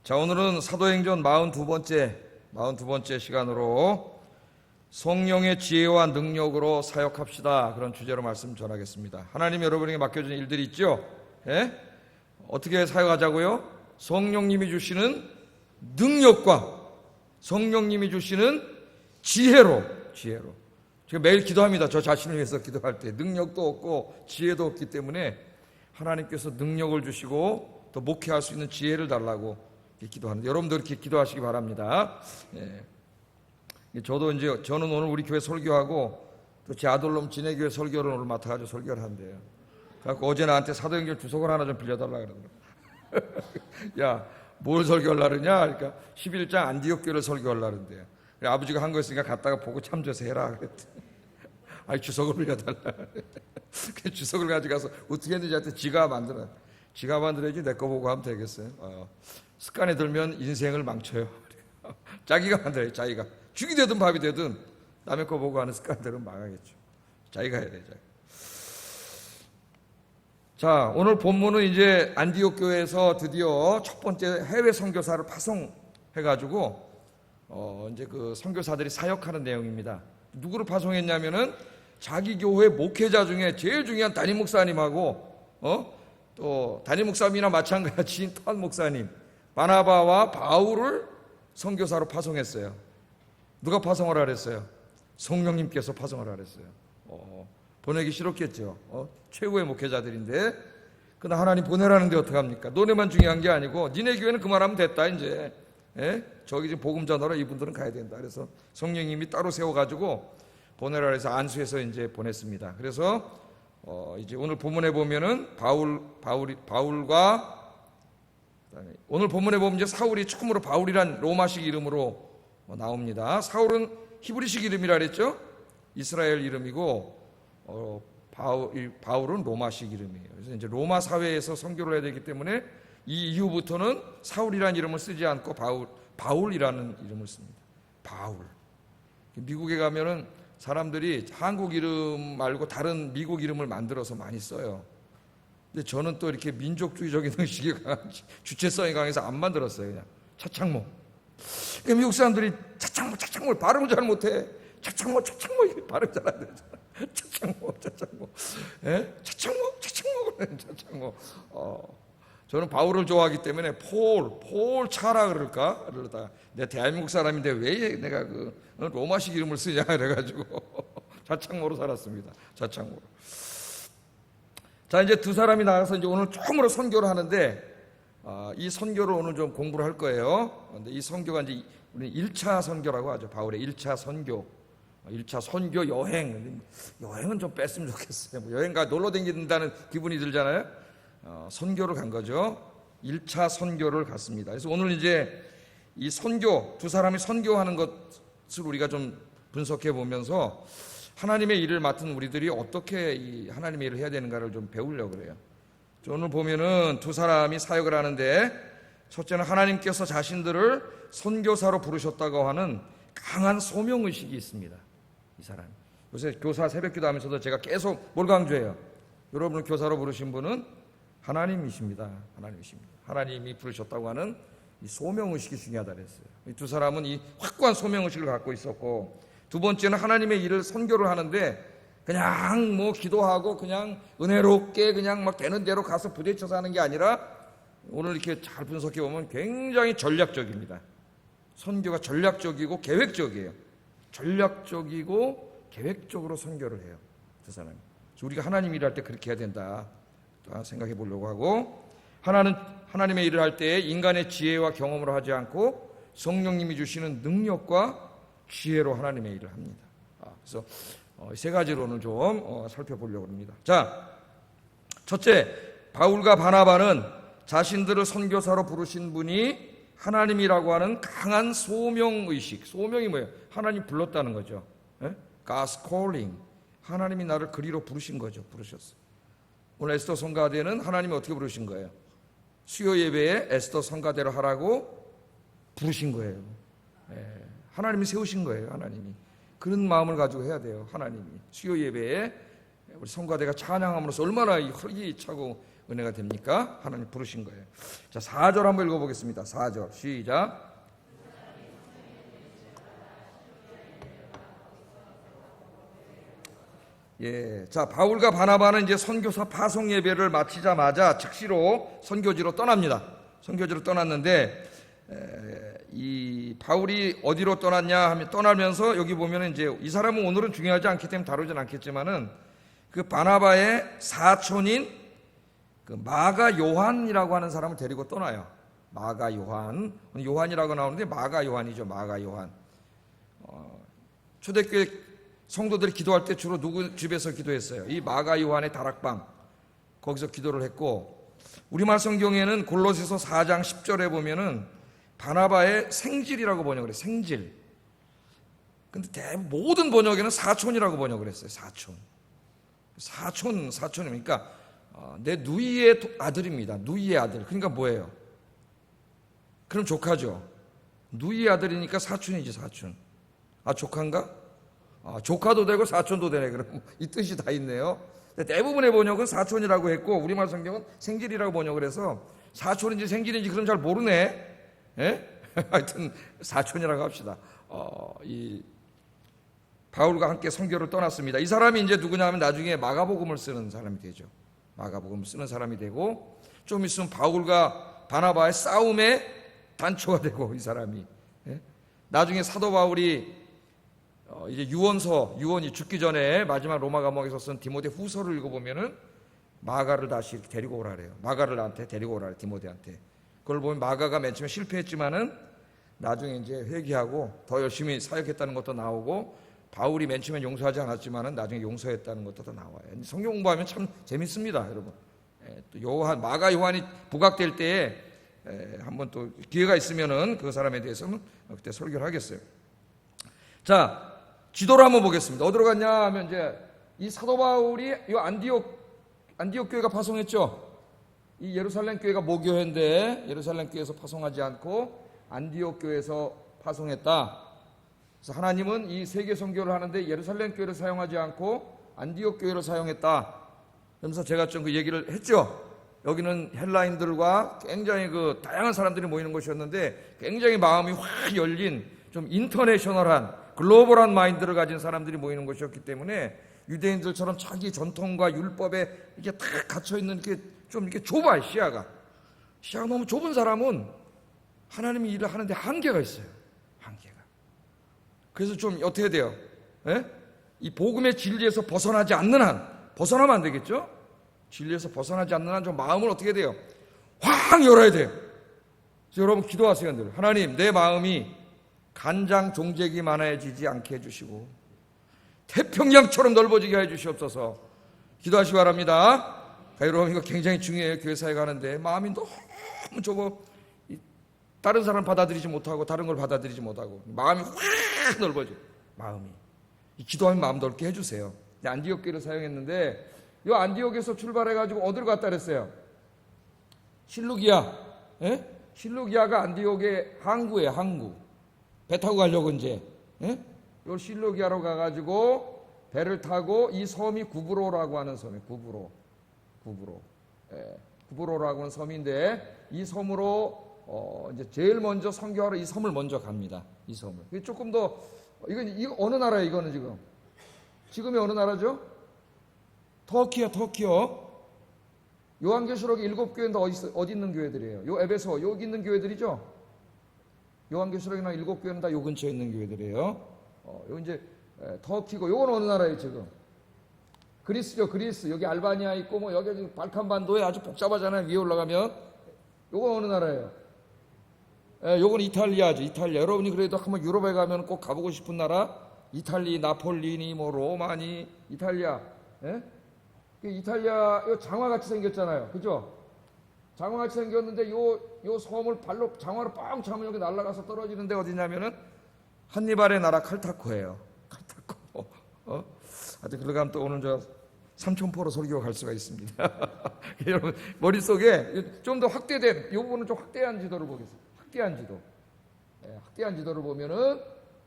자, 오늘은 사도행전 42번째 시간으로 성령의 지혜와 능력으로 사역합시다, 그런 주제로 말씀 전하겠습니다. 하나님 여러분에게 맡겨진 일들이 있죠? 예? 어떻게 사역하자고요? 성령님이 주시는 능력과 성령님이 주시는 지혜로. 제가 매일 기도합니다. 저 자신을 위해서 기도할 때 능력도 없고 지혜도 없기 때문에 하나님께서 능력을 주시고 또 목회할 수 있는 지혜를 달라고 기도하는데, 여러분도 이렇게 기도하시기 바랍니다. 저는 오늘 우리 교회 설교하고 또 제 아들놈 진해교회 설교를 오늘 맡아가지고 설교를 한대요. 그래서 어제 나한테 사도행전 주석을 하나 좀 빌려달라 그러더라고요. 야, 뭘 설교하려고 그러냐? 그러니까 11장 안디옥 교회를 설교하려고 그러는데요. 아버지가 한 거 있으니까 갔다가 보고 참조해서 해라 그랬더니 아니, 주석을 빌려달라. 그 주석을 가져가서 어떻게 했는지 한테 지가 만들어야지 내 거 보고 하면 되겠어요. 습관에 들면 인생을 망쳐요. 자기가 만들어요. 자기가 죽이 되든 밥이 되든 남의 거 보고 하는 습관대로 망하겠죠. 자기가 해야 돼요. 자, 오늘 본문은 이제 안디옥 교회에서 드디어 첫 번째 해외 선교사를 파송해가지고 이제 그 선교사들이 사역하는 내용입니다. 누구를 파송했냐면은 자기 교회 목회자 중에 제일 중요한 담임 목사님하고 또 담임 목사님이나 마찬가지인 턴 목사님 바나바와 바울을 선교사로 파송했어요. 누가 파송을 하랬어요? 성령님께서 파송을 하랬어요. 보내기 싫었겠죠. 최고의 목회자들인데, 그러나 하나님 보내라는데 어떡합니까? 너네만 중요한 게 아니고 니네 교회는 그만하면 됐다 이제. 저기 지금 복음 전하러 이분들은 가야 된다. 그래서 성령님이 따로 세워가지고 보내라 해서 안수해서 이제 보냈습니다. 그래서 이제 오늘 본문에 보면은 바울과 오늘 본문에 보면 이제 사울이 처음으로 바울이란 로마식 이름으로 나옵니다. 사울은 히브리식 이름이라 그랬죠. 이스라엘 이름이고 바울은 로마식 이름이에요. 그래서 이제 로마 사회에서 선교를 해야 되기 때문에 이 이후부터는 사울이라는 이름을 쓰지 않고 바울이라는 이름을 씁니다. 바울. 미국에 가면은 사람들이 한국 이름 말고 다른 미국 이름을 만들어서 많이 써요. 근데 저는 또 이렇게 민족주의적인 의식이 강한, 주체성이 강해서 안 만들었어요. 그냥 차창모. 그러니까 미국 사람들이 차창모 발음을 잘 못해. 차창모 이렇게 발음 잘 안 되잖아. 차창모. 차창모. 저는 바울을 좋아하기 때문에 폴 차라 그러다가 내 대한민국 사람인데 왜 내가 그 로마식 이름을 쓰냐 그래가지고 차창모로 살았습니다. 차창모로. 자, 이제 두 사람이 나가서 이제 오늘 처음으로 선교를 하는데, 이 선교를 오늘 좀 공부를 할 거예요. 근데 이 선교가 이제 우리 1차 선교라고 하죠. 바울의 1차 선교. 1차 선교 여행. 여행은 좀 뺐으면 좋겠어요. 뭐 여행 가 놀러 다닌다는 기분이 들잖아요. 선교를 간 거죠. 1차 선교를 갔습니다. 그래서 오늘 이제 이 선교, 두 사람이 선교하는 것을 우리가 좀 분석해 보면서 하나님의 일을 맡은 우리들이 어떻게 이 하나님의 일을 해야 되는가를 좀 배우려고 그래요. 오늘 보면은 두 사람이 사역을 하는데, 첫째는 하나님께서 자신들을 선교사로 부르셨다고 하는 강한 소명의식이 있습니다. 이 사람. 요새 교사 새벽기도 하면서도 제가 계속 뭘 강조해요? 여러분을 교사로 부르신 분은 하나님이십니다. 하나님이 부르셨다고 하는 이 소명의식이 중요하다 그랬어요. 이 두 사람은 이 확고한 소명의식을 갖고 있었고, 두 번째는 하나님의 일을 선교를 하는데 그냥 뭐 기도하고 그냥 은혜롭게 그냥 막 되는 대로 가서 부대쳐서 하는 게 아니라, 오늘 이렇게 잘 분석해 보면 굉장히 전략적입니다. 선교가 전략적이고 계획적이에요. 전략적이고 계획적으로 선교를 해요, 두 사람이. 그래서 우리가 하나님 일을 할 때 그렇게 해야 된다 생각해 보려고 하고, 하나님의 일을 할 때 인간의 지혜와 경험으로 하지 않고 성령님이 주시는 능력과 지혜로 하나님의 일을 합니다. 그래서 세 가지로 오늘 좀 살펴보려고 합니다. 자, 첫째, 바울과 바나바는 자신들을 선교사로 부르신 분이 하나님이라고 하는 강한 소명의식. 소명이 뭐예요? 하나님 불렀다는 거죠. God's calling. 하나님이 나를 그리로 부르신 거죠. 부르셨어요. 오늘 에스더 성가대는 하나님이 어떻게 부르신 거예요? 수요 예배에 에스더 성가대로 하라고 부르신 거예요. 하나님이 세우신 거예요. 하나님이. 그런 마음을 가지고 해야 돼요. 하나님이. 수요 예배에 우리 성가대가 찬양함으로써 얼마나 활기차고 은혜가 됩니까? 하나님 부르신 거예요. 자, 4절 한번 읽어보겠습니다. 4절 시작. 예, 자, 바울과 바나바는 이제 선교사 파송 예배를 마치자마자 즉시로 선교지로 떠납니다. 선교지로 떠났는데 이 바울이 어디로 떠났냐 하면 떠나면서 여기 보면은 이제 이 사람은 오늘은 중요하지 않기 때문에 다루진 않겠지만은 그 바나바의 사촌인 그 마가 요한이라고 하는 사람을 데리고 떠나요. 마가 요한, 요한이라고 나오는데 마가 요한이죠. 마가 요한. 초대교회 성도들이 기도할 때 주로 누구 집에서 기도했어요? 이 마가 요한의 다락방, 거기서 기도를 했고, 우리말 성경에는 골로새서 4장 10절에 보면은 바나바의 생질이라고 번역을 해요. 생질. 근데 모든 번역에는 사촌이라고 번역을 했어요. 사촌이니까 내 누이의 아들입니다. 누이의 아들. 그러니까 뭐예요? 그럼 조카죠. 누이의 아들이니까 사촌이지, 사촌. 아, 조카인가? 조카도 되고 사촌도 되네. 그럼 이 뜻이 다 있네요. 대부분의 번역은 사촌이라고 했고 우리말 성경은 생질이라고 번역을 해서 사촌인지 생질인지 그럼 잘 모르네. 예? 하여튼 사촌이라고 합시다. 이 바울과 함께 선교를 떠났습니다. 이 사람이 이제 누구냐 하면 나중에 마가복음을 쓰는 사람이 되죠. 마가복음을 쓰는 사람이 되고 좀 있으면 바울과 바나바의 싸움의 단초가 되고 이 사람이. 예? 나중에 사도 바울이 이제 유언이 죽기 전에 마지막 로마 감옥에서 쓴 디모데 후서를 읽어보면은 마가를 다시 이렇게 데리고 오라 그래요. 마가를 나한테 데리고 오라 그래요. 디모데한테. 그걸 보면 마가가 맨 처음에 실패했지만은 나중에 이제 회개하고 더 열심히 사역했다는 것도 나오고 바울이 맨 처음에 용서하지 않았지만은 나중에 용서했다는 것도 더 나와요. 성경 공부하면 참 재밌습니다, 여러분. 또 마가 요한이 부각될 때에 한번 또 기회가 있으면은 그 사람에 대해서는 그때 설교를 하겠어요. 자, 지도를 한번 보겠습니다. 어디로 갔냐 하면 이제 이 사도 바울이 이 안디옥 교회가 파송했죠. 이 예루살렘 교회가 모교회인데 예루살렘 교회에서 파송하지 않고 안디옥 교회에서 파송했다. 그래서 하나님은 이 세계 선교를 하는데 예루살렘 교회를 사용하지 않고 안디옥 교회를 사용했다. 그러면서 제가 좀 그 얘기를 했죠. 여기는 헬라인들과 굉장히 그 다양한 사람들이 모이는 곳이었는데 굉장히 마음이 확 열린 좀 인터내셔널한 글로벌한 마인드를 가진 사람들이 모이는 곳이었기 때문에 유대인들처럼 자기 전통과 율법에 이게 딱 갇혀 있는 게 좀 이렇게 좁아요. 시야가 너무 좁은 사람은 하나님이 일을 하는데 한계가 있어요. 한계가. 그래서 좀 어떻게 돼요? 예? 이 복음의 진리에서 벗어나지 않는 한, 벗어나면 안 되겠죠? 진리에서 벗어나지 않는 한 좀 마음을 어떻게 돼요? 확 열어야 돼요. 그래서 여러분 기도하세요. 늘 하나님, 내 마음이 간장 종재기 많아지지 않게 해주시고 태평양처럼 넓어지게 해주시옵소서. 기도하시기 바랍니다. 여러분 이거 굉장히 중요해요. 교회 사회 가는데 마음이 너무 좁아. 다른 사람 받아들이지 못하고 다른 걸 받아들이지 못하고 마음이 확 넓어져. 마음이 기도하면 마음 넓게 해주세요. 안디옥 교회를 사용했는데 이 안디옥에서 출발해가지고 어디로 갔다 그랬어요? 실루기아. 예? 실루기아가 안디옥의 항구예요. 항구. 배 타고 가려고 이제 요 실루기아로 가가지고 배를 타고 이 섬이 구브로라고 하는 섬이에요. 구브로라고 하는 섬인데 이 섬으로 이제 제일 먼저 선교하러 이 섬을 먼저 갑니다. 이 섬을. 조금 더 이거 어느 나라예요? 이거는 지금이 어느 나라죠? 터키요. 요한계시록의 7교회인데 어디 있는 교회들이에요? 요 에베소 여기 있는 교회들이죠? 요한계시록이나 7교회는 다 요 근처에 있는 교회들이에요. 요 이제 터키고 요건 어느 나라예요 지금? 그리스죠. 그리스. 여기 알바니아 있고 뭐 여기 발칸반도에 아주 복잡하잖아요. 위에 올라가면 요건 어느 나라예요? 요건 이탈리아죠. 이탈리아. 여러분이 그래도 한번 유럽에 가면 꼭 가보고 싶은 나라? 이탈리, 나폴리니, 뭐 로마니, 이탈리아. 이탈리아 요 장화같이 생겼잖아요. 그죠? 장화같이 생겼는데 요 섬을 발로 장화로 뻥 차면 여기 날아가서 떨어지는 데 어디냐면은 한니발의 나라 칼타코예요. 칼타코. 하여튼 그러가면 또 오늘 저 삼천포로 설교가 갈 수가 있습니다. 여러분 머릿속에 좀 더 확대된 이 부분은 좀 확대한 지도를 보겠습니다. 확대한 지도. 확대한 지도를 보면은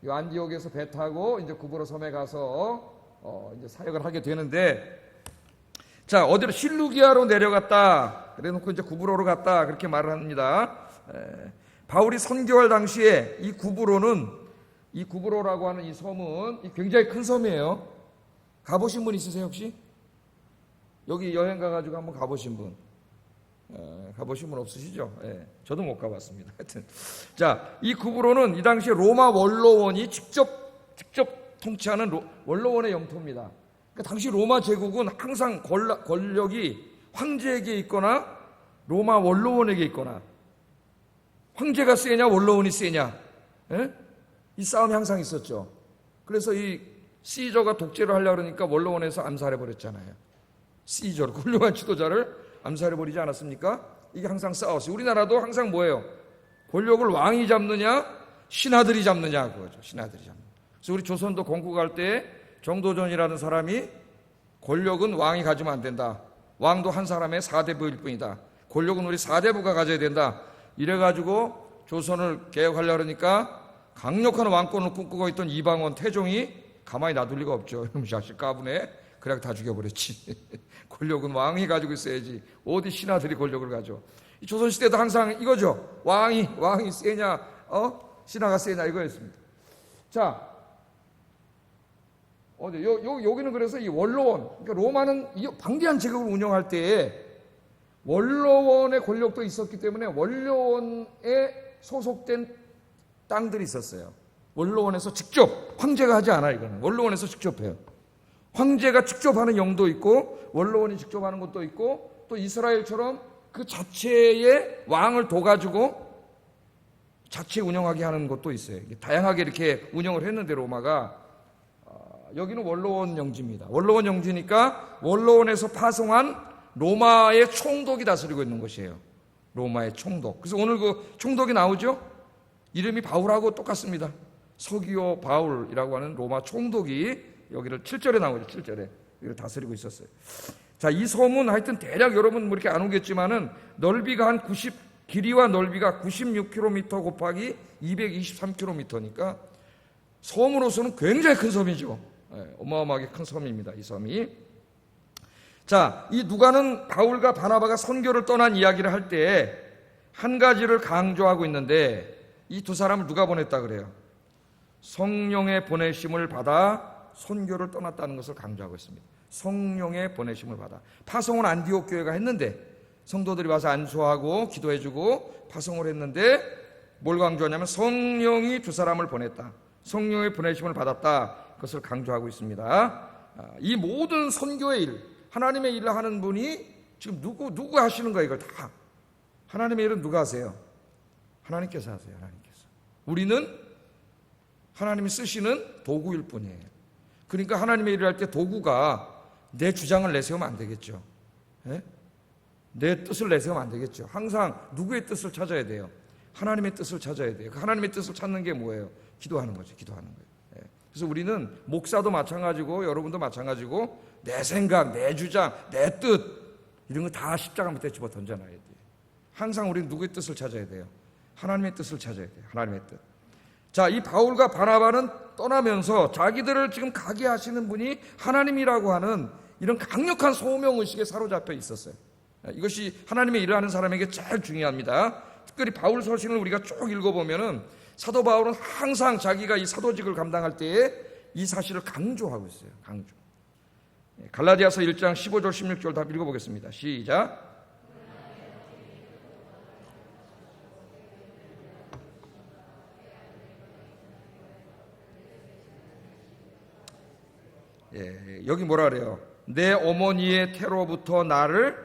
이 안디옥에서 배 타고 이제 구브로 섬에 가서 이제 사역을 하게 되는데 자, 어디로? 실루기아로 내려갔다. 그래 놓고 이제 구브로로 갔다. 그렇게 말을 합니다. 바울이 선교할 당시에 이 구브로라고 하는 이 섬은 굉장히 큰 섬이에요. 가보신 분 있으세요, 혹시? 여기 여행 가가지고 한번 가보신 분? 가보신 분 없으시죠? 저도 못 가봤습니다. 하여튼. 자, 이 구브로는 이 당시에 로마 원로원이 직접 통치하는 원로원의 영토입니다. 그러니까 당시 로마 제국은 항상 권력이 황제에게 있거나 로마 원로원에게 있거나, 황제가 세냐 원로원이 세냐, 이 싸움이 항상 있었죠. 그래서 이 시저가 독재를 하려고 그러니까 원로원에서 암살해버렸잖아요. 시저를, 훌륭한 지도자를 암살해버리지 않았습니까? 이게 항상 싸웠어요. 우리나라도 항상 뭐예요? 권력을 왕이 잡느냐 신하들이 잡느냐, 그거죠. 신하들이 잡느냐. 그래서 우리 조선도 건국할 때 정도전이라는 사람이 권력은 왕이 가지면 안 된다, 왕도 한 사람의 4대부일 뿐이다, 권력은 우리 4대부가 가져야 된다, 이래가지고 조선을 개혁하려고 하니까 강력한 왕권을 꿈꾸고 있던 이방원 태종이 가만히 놔둘 리가 없죠. 이놈 자식 까부네. 그래 다 죽여버렸지. 권력은 왕이 가지고 있어야지, 어디 신하들이 권력을 가져. 이 조선시대도 항상 이거죠. 왕이 세냐 신하가 세냐 이거였습니다. 자, 여기는 그래서 이 원로원, 그러니까 로마는 이 방대한 제국을 운영할 때에 원로원의 권력도 있었기 때문에 원로원에 소속된 땅들이 있었어요. 원로원에서 직접, 황제가 하지 않아. 이거는 원로원에서 직접 해요. 황제가 직접 하는 영도 있고 원로원이 직접 하는 것도 있고, 또 이스라엘처럼 그 자체의 왕을 둬가지고 자체 운영하게 하는 것도 있어요. 다양하게 이렇게 운영을 했는데 로마가, 여기는 원로원 영지입니다. 원로원 영지니까 원로원에서 파송한 로마의 총독이 다스리고 있는 것이에요. 로마의 총독. 그래서 오늘 그 총독이 나오죠? 이름이 바울하고 똑같습니다. 서기오 바울이라고 하는 로마 총독이 여기를 7절에 나오죠. 7절에 여기를 다스리고 있었어요. 자, 이 섬은 하여튼 대략 여러분 뭐 이렇게 안 오겠지만은 넓이가 한 길이와 넓이가 96km 곱하기 223km니까 섬으로서는 굉장히 큰 섬이죠. 어마어마하게 큰 섬입니다, 이 섬이. 자, 이 누가는 바울과 바나바가 선교를 떠난 이야기를 할 때 한 가지를 강조하고 있는데, 이 두 사람을 누가 보냈다 그래요? 성령의 보내심을 받아 선교를 떠났다는 것을 강조하고 있습니다. 성령의 보내심을 받아. 파송은 안디옥 교회가 했는데, 성도들이 와서 안수하고 기도해주고 파송을 했는데 뭘 강조하냐면 성령이 두 사람을 보냈다, 성령의 보내심을 받았다, 그것을 강조하고 있습니다. 이 모든 선교의 일, 하나님의 일을 하는 분이 지금 누구 하시는 거예요? 이걸 다 하나님의 일은 누가 하세요? 하나님께서 하세요. 하나님께서. 우리는 하나님이 쓰시는 도구일 뿐이에요. 그러니까 하나님의 일을 할 때 도구가 내 주장을 내세우면 안 되겠죠. 내 뜻을 내세우면 안 되겠죠. 항상 누구의 뜻을 찾아야 돼요? 하나님의 뜻을 찾아야 돼요. 그 하나님의 뜻을 찾는 게 뭐예요? 기도하는 거죠. 기도하는 거예요. 그래서 우리는 목사도 마찬가지고 여러분도 마찬가지고 내 생각, 내 주장, 내 뜻, 이런 거 다 십자가 밑에 집어 던져놔야 돼요. 항상 우리는 누구의 뜻을 찾아야 돼요? 하나님의 뜻을 찾아야 돼요. 하나님의 뜻. 자, 이 바울과 바나바는 떠나면서 자기들을 지금 가게 하시는 분이 하나님이라고 하는 이런 강력한 소명의식에 사로잡혀 있었어요. 이것이 하나님의 일을 하는 사람에게 제일 중요합니다. 특별히 바울 서신을 우리가 쭉 읽어보면은 사도 바울은 항상 자기가 이 사도직을 감당할 때에 이 사실을 강조하고 있어요. 강조. 갈라디아서 1장 15절 16절 다 읽어보겠습니다. 시작. 여기 뭐라 그래요? 내 어머니의 태로부터 나를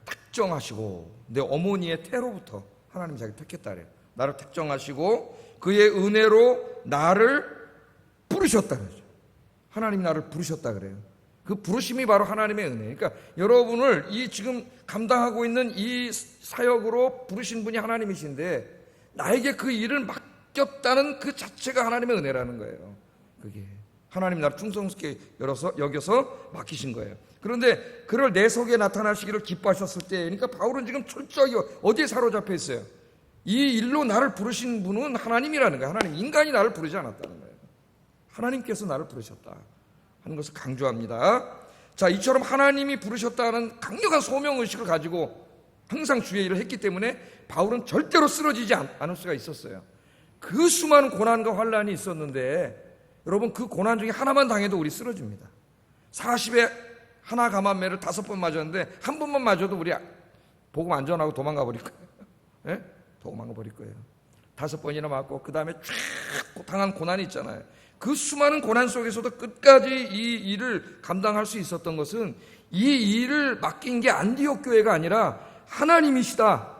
택정하시고, 내 어머니의 태로부터 하나님이 자기 택했다 그래요. 나를 택정하시고 그의 은혜로 나를 부르셨다 그러죠. 하나님이 나를 부르셨다 그래요. 그 부르심이 바로 하나님의 은혜. 그러니까 여러분을 이 지금 감당하고 있는 이 사역으로 부르신 분이 하나님이신데 나에게 그 일을 맡겼다는 그 자체가 하나님의 은혜라는 거예요. 그게 하나님이 나를 충성스럽게 여겨서 맡기신 거예요. 그런데 그를 내 속에 나타나시기를 기뻐하셨을 때, 그러니까 바울은 지금 철저히 어디에 사로잡혀 있어요? 이 일로 나를 부르신 분은 하나님이라는 거예요. 하나님, 인간이 나를 부르지 않았다는 거예요. 하나님께서 나를 부르셨다 하는 것을 강조합니다. 자, 이처럼 하나님이 부르셨다는 강력한 소명의식을 가지고 항상 주의 일을 했기 때문에 바울은 절대로 쓰러지지 않을 수가 있었어요. 그 수많은 고난과 환난이 있었는데 여러분, 그 고난 중에 하나만 당해도 우리 쓰러집니다. 40에 하나 감한매를 5번 맞았는데 한 번만 맞아도 우리 복음 안 전하고 도망가 버릴 거예요. 예? 도망가 버릴 거예요. 5번이나 맞고 그 다음에 쫙 당한 고난이 있잖아요. 그 수많은 고난 속에서도 끝까지 이 일을 감당할 수 있었던 것은 이 일을 맡긴 게 안디옥 교회가 아니라 하나님이시다.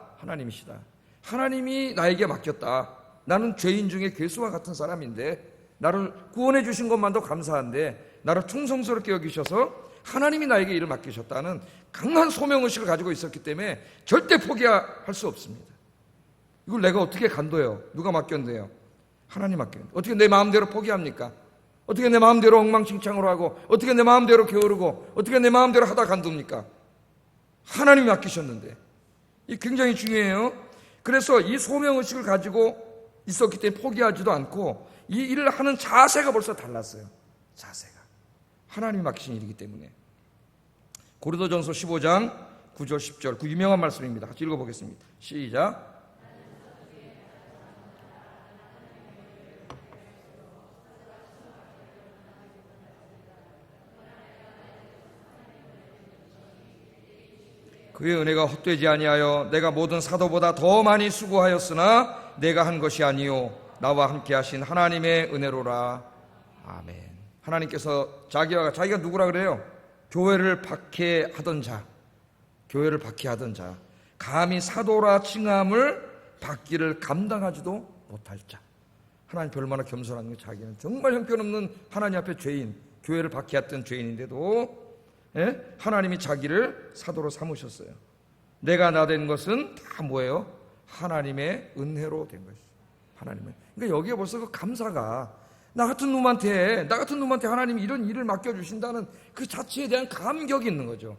하나님이 나에게 맡겼다. 나는 죄인 중에 괴수와 같은 사람인데 나를 구원해 주신 것만도 감사한데 나를 충성스럽게 여기셔서 하나님이 나에게 일을 맡기셨다는 강한 소명의식을 가지고 있었기 때문에 절대 포기할 수 없습니다. 이걸 내가 어떻게 간도요? 누가 맡겼는데요? 하나님 맡겼는데 어떻게 내 마음대로 포기합니까? 어떻게 내 마음대로 엉망진창으로 하고 어떻게 내 마음대로 게으르고 어떻게 내 마음대로 하다 간둡니까? 하나님이 맡기셨는데 이 굉장히 중요해요. 그래서 이 소명의식을 가지고 있었기 때문에 포기하지도 않고 이 일을 하는 자세가 벌써 달랐어요. 자세가 하나님이 맡기신 일이기 때문에. 고린도전서 15장 9절 10절 그 유명한 말씀입니다. 같이 읽어보겠습니다. 시작. 그의 은혜가 헛되지 아니하여 내가 모든 사도보다 더 많이 수고하였으나 내가 한 것이 아니요 나와 함께 하신 하나님의 은혜로라. 아멘. 하나님께서 자기가 누구라 그래요? 교회를 박해하던 자, 감히 사도라 칭함을 받기를 감당하지도 못할 자. 하나님 얼마나 겸손한 거예요. 자기는 정말 형편없는 하나님 앞에 죄인, 교회를 박해했던 죄인인데도 하나님이 자기를 사도로 삼으셨어요. 내가 나 된 것은 다 뭐예요? 하나님의 은혜로 된 것이죠. 하나님의. 그러니까 여기에 벌써 그 감사가 나 같은 놈한테 하나님이 이런 일을 맡겨주신다는 그 자체에 대한 감격이 있는 거죠.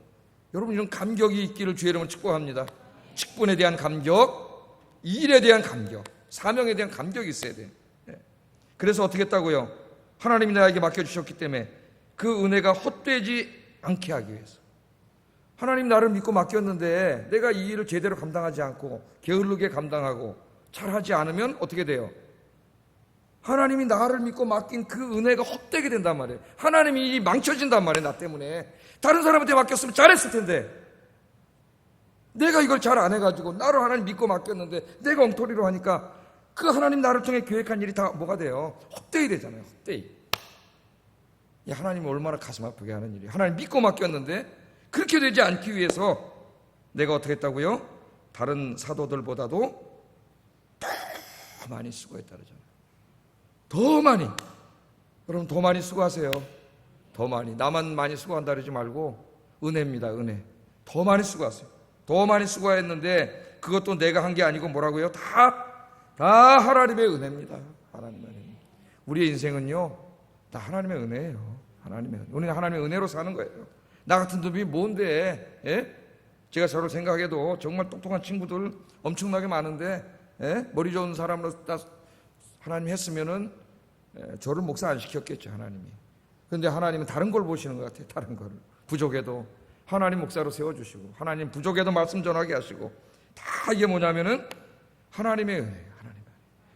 여러분, 이런 감격이 있기를 주의 이름으로 축복합니다. 직분에 대한 감격, 일에 대한 감격, 사명에 대한 감격이 있어야 돼요. 그래서 어떻게 했다고요? 하나님이 나에게 맡겨주셨기 때문에 그 은혜가 헛되지 않게 하기 위해서. 하나님 나를 믿고 맡겼는데 내가 이 일을 제대로 감당하지 않고 게으르게 감당하고 잘하지 않으면 어떻게 돼요? 하나님이 나를 믿고 맡긴 그 은혜가 헛되게 된단 말이에요. 하나님이 일이 망쳐진단 말이에요. 나 때문에. 다른 사람한테 맡겼으면 잘했을 텐데 내가 이걸 잘 안 해가지고 나를 하나님 믿고 맡겼는데 내가 엉터리로 하니까 그 하나님 나를 통해 계획한 일이 다 뭐가 돼요? 헛되이 되잖아요. 헛되이. 이 하나님이 얼마나 가슴 아프게 하는 일이에요. 하나님 믿고 맡겼는데 그렇게 되지 않기 위해서 내가 어떻게 했다고요? 다른 사도들보다도 더 많이 수고했다 그러잖아요. 더 많이. 여러분, 더 많이 수고하세요. 더 많이. 나만 많이 수고한다 그러지 말고 은혜입니다. 은혜. 더 많이 수고하세요. 더 많이 수고했는데 그것도 내가 한 게 아니고 뭐라고요? 다 하나님의 은혜입니다. 하나님의 은혜. 우리의 인생은요 다 하나님의 은혜예요. 하나님의 은혜. 우리는 하나님의 은혜로 사는 거예요. 나 같은 놈이 뭔데? 제가 저를 생각해도 정말 똑똑한 친구들 엄청나게 많은데 머리 좋은 사람으로 딱 하나님 했으면은 저를 목사 안 시켰겠죠. 하나님이. 그런데 하나님은 다른 걸 보시는 것 같아요. 다른 걸. 부족해도 하나님 목사로 세워주시고 하나님 부족해도 말씀 전하게 하시고 다 이게 뭐냐면은 하나님의 은혜예요.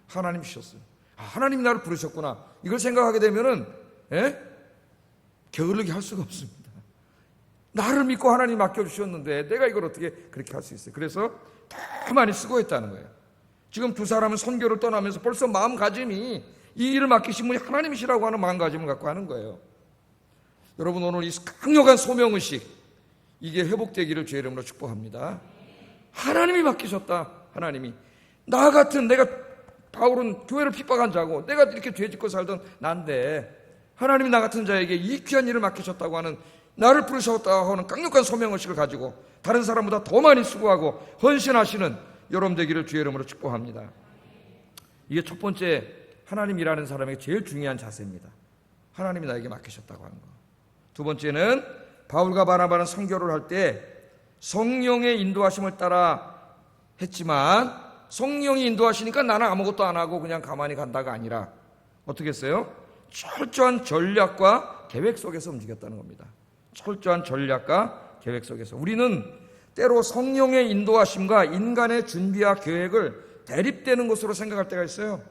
하나님 주셨어요. 하나님이 나를 부르셨구나. 이걸 생각하게 되면은 게을르게 할 수가 없습니다. 나를 믿고 하나님 맡겨주셨는데 내가 이걸 어떻게 그렇게 할 수 있어요? 그래서 더 많이 수고했다는 거예요. 지금 두 사람은 선교를 떠나면서 벌써 마음가짐이 이 일을 맡기신 분이 하나님이시라고 하는 마음가짐을 갖고 하는 거예요. 여러분, 오늘 이 강력한 소명의식 이게 회복되기를 주의 이름으로 축복합니다. 하나님이 맡기셨다. 하나님이. 나 같은 내가 바울은 교회를 핍박한 자고 내가 이렇게 죄짓고 살던 난데 하나님이 나 같은 자에게 이 귀한 일을 맡기셨다고 하는 나를 부르셨다고 하는 강력한 소명의식을 가지고 다른 사람보다 더 많이 수고하고 헌신하시는 여러분 되기를 주의 이름으로 축복합니다. 이게 첫 번째 하나님이라는 사람에게 제일 중요한 자세입니다. 하나님이 나에게 맡기셨다고 하는 거. 두 번째는 바울과 바나바는 선교를 할 때 성령의 인도하심을 따라 했지만 성령이 인도하시니까 나는 아무것도 안 하고 그냥 가만히 간다가 아니라 어떻게 했어요? 철저한 전략과 계획 속에서 움직였다는 겁니다. 철저한 전략과 계획 속에서 우리는 때로 성령의 인도하심과 인간의 준비와 계획을 대립되는 것으로 생각할 때가 있어요.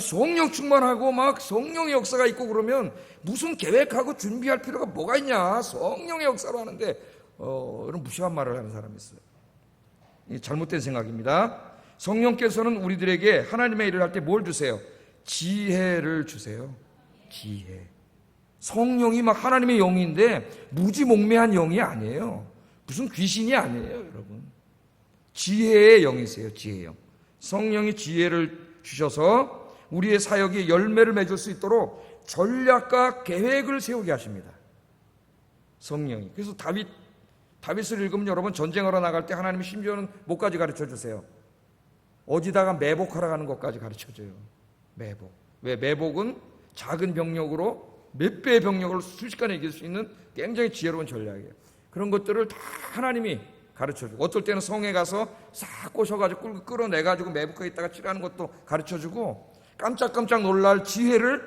성령 충만하고 막 성령의 역사가 있고 그러면 무슨 계획하고 준비할 필요가 뭐가 있냐. 성령의 역사로 하는데 이런 무식한 말을 하는 사람이 있어요. 이 잘못된 생각입니다. 성령께서는 우리들에게 하나님의 일을 할 때 뭘 주세요? 지혜를 주세요. 지혜. 성령이 막 하나님의 영인데 무지몽매한 영이 아니에요. 무슨 귀신이 아니에요, 여러분. 지혜의 영이세요, 지혜의 영. 성령이 지혜를 주셔서 우리의 사역이 열매를 맺을 수 있도록 전략과 계획을 세우게 하십니다. 성령이. 그래서 다윗을 읽으면 여러분 전쟁하러 나갈 때 하나님이 심지어는 뭐까지 가르쳐 주세요? 어디다가 매복하러 가는 것까지 가르쳐 줘요. 매복. 왜? 매복은 작은 병력으로 몇 배의 병력을 순식간에 이길 수 있는 굉장히 지혜로운 전략이에요. 그런 것들을 다 하나님이 가르쳐주고 어떨 때는 성에 가서 싹 꼬셔가지고 끌어내가지고 매복해 있다가 치료하는 것도 가르쳐주고 깜짝깜짝 놀랄 지혜를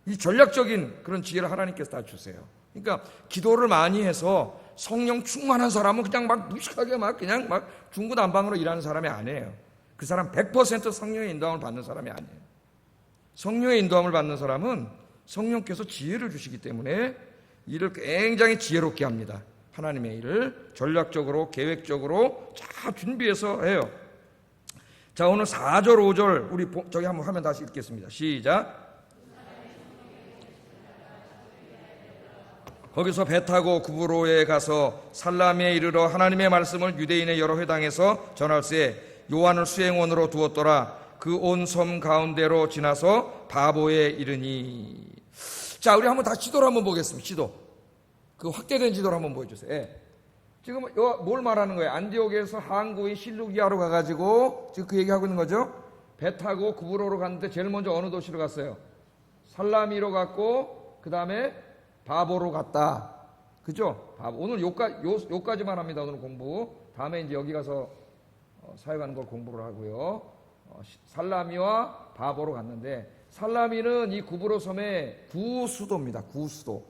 이 전략적인 그런 지혜를 하나님께서 다 주세요. 그러니까 기도를 많이 해서 성령 충만한 사람은 그냥 막 무식하게 그냥 중구난방으로 일하는 사람이 아니에요. 그 사람 100% 성령의 인도함을 받는 사람이 아니에요. 성령의 인도함을 받는 사람은 성령께서 지혜를 주시기 때문에 일을 굉장히 지혜롭게 합니다. 하나님의 일을 전략적으로 계획적으로 잘 준비해서 해요. 자, 오늘 4절 5절 우리 저기 한번 화면 다시 읽겠습니다. 시작. 거기서 배 타고 구브로에 가서 살라미에 이르러 하나님의 말씀을 유대인의 여러 회당에서 전할세 요한을 수행원으로 두었더라. 그 온 섬 가운데로 지나서 바보에 이르니. 자, 우리 한번 다시 지도를 한번 보겠습니다. 지도. 그 확대된 지도를 한번 보여주세요. 예. 지금 뭘 말하는 거예요? 안디옥에서 항구인 실루기아로 가가지고 지금 그 얘기하고 있는 거죠. 배 타고 구브로로 갔는데 제일 먼저 어느 도시로 갔어요? 살라미로 갔고 그 다음에 바보로 갔다. 그죠? 오늘 요까지만 합니다. 오늘 공부. 다음에 이제 여기 가서 사역하는 걸 공부를 하고요. 살라미와 바보로 갔는데 살라미는 이 구브로 섬의 구수도입니다. 구수도.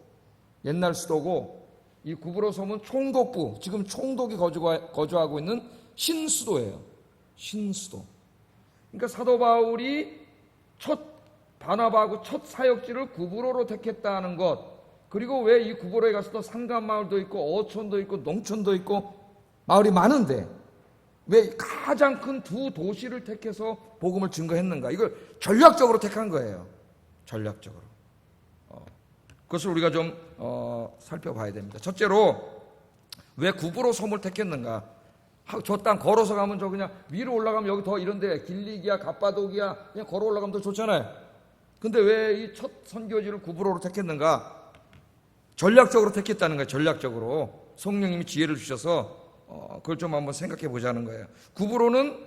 옛날 수도고 이 구브로 섬은 총독부, 지금 총독이 거주하고 있는 신수도예요. 신수도. 그러니까 사도 바울이 바나바하고 첫 사역지를 구브로로 택했다는 것, 그리고 왜 이 구브로에 가서도 상간마을도 있고 어촌도 있고 농촌도 있고 마을이 많은데 왜 가장 큰 두 도시를 택해서 복음을 증거했는가? 이걸 전략적으로 택한 거예요. 전략적으로. 그것을 우리가 좀 살펴봐야 됩니다. 첫째로 왜 구브로 섬을 택했는가? 저 땅 걸어서 가면 저 그냥 위로 올라가면 여기 더 이런데 길리기야 갑바도기야 그냥 걸어 올라가면 더 좋잖아요. 근데 왜 이 첫 선교지를 구브로로 택했는가? 전략적으로 택했다는 거예요. 전략적으로 성령님이 지혜를 주셔서 그걸 좀 한번 생각해 보자는 거예요. 구브로는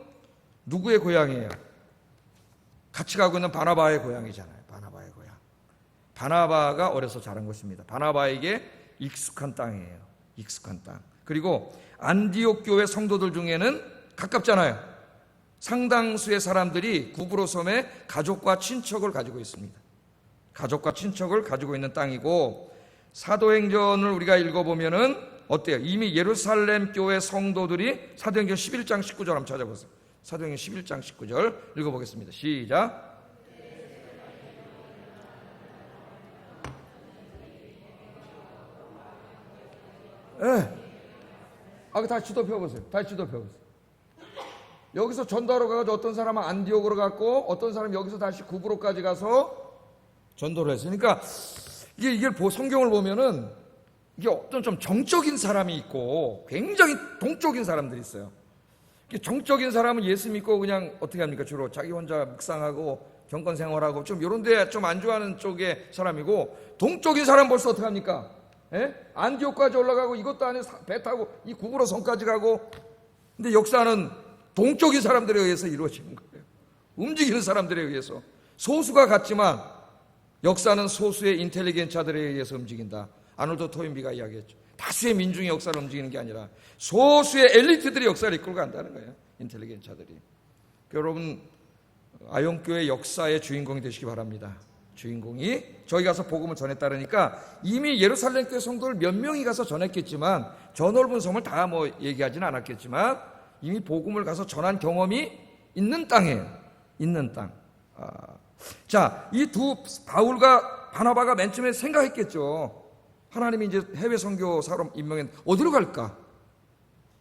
누구의 고향이에요? 같이 가고 있는 바나바의 고향이잖아요. 바나바의 고향. 바나바가 어려서 자란 것입니다. 바나바에게 익숙한 땅이에요. 익숙한 땅. 그리고 안디옥 교회 성도들 중에는 가깝잖아요. 상당수의 사람들이 구브로 섬에 가족과 친척을 가지고 있습니다. 가족과 친척을 가지고 있는 땅이고 사도행전을 우리가 읽어보면은 어때요? 이미 예루살렘 교회 성도들이 사도행전 11장 19절 한번 찾아보세요. 사도행전 11장 19절 읽어보겠습니다. 시작. 다시 지도 펴보세요. 다시 지도 펴보세요. 여기서 전도하러 가서 어떤 사람은 안디옥으로 갔고 어떤 사람은 여기서 다시 구브로까지 가서 전도를 했어요. 그러니까 이게 성경을 보면은 이게 어떤 좀 정적인 사람이 있고 굉장히 동적인 사람들이 있어요. 정적인 사람은 예수 믿고 그냥 어떻게 합니까? 주로 자기 혼자 묵상하고 경건 생활하고 좀 이런 데 좀 안 좋아하는 쪽의 사람이고 동적인 사람 벌써 어떻게 합니까? 안디옥까지 올라가고 이것도 아니고 배 타고 이 구브로 섬까지 가고 근데 역사는 동적인 사람들에 의해서 이루어지는 거예요. 움직이는 사람들에 의해서. 소수가 같지만 역사는 소수의 인텔리겐차들에 의해서 움직인다. 아놀드 토인비가 이야기했죠. 다수의 민중의 역사를 움직이는 게 아니라 소수의 엘리트들이 역사를 이끌고 간다는 거예요. 인텔리겐차들이. 여러분 아용교회 역사의 주인공이 되시기 바랍니다. 주인공이 저기 가서 복음을 전했다니까 이미 예루살렘 교회 성도를 몇 명이 가서 전했겠지만 저 넓은 섬을 다 뭐 얘기하지는 않았겠지만 이미 복음을 가서 전한 경험이 있는 땅이에요. 있는 땅. 자, 이 두 바울과 바나바가 맨 처음에 생각했겠죠. 하나님이 이제 해외 선교사로 임명했 어디로 갈까?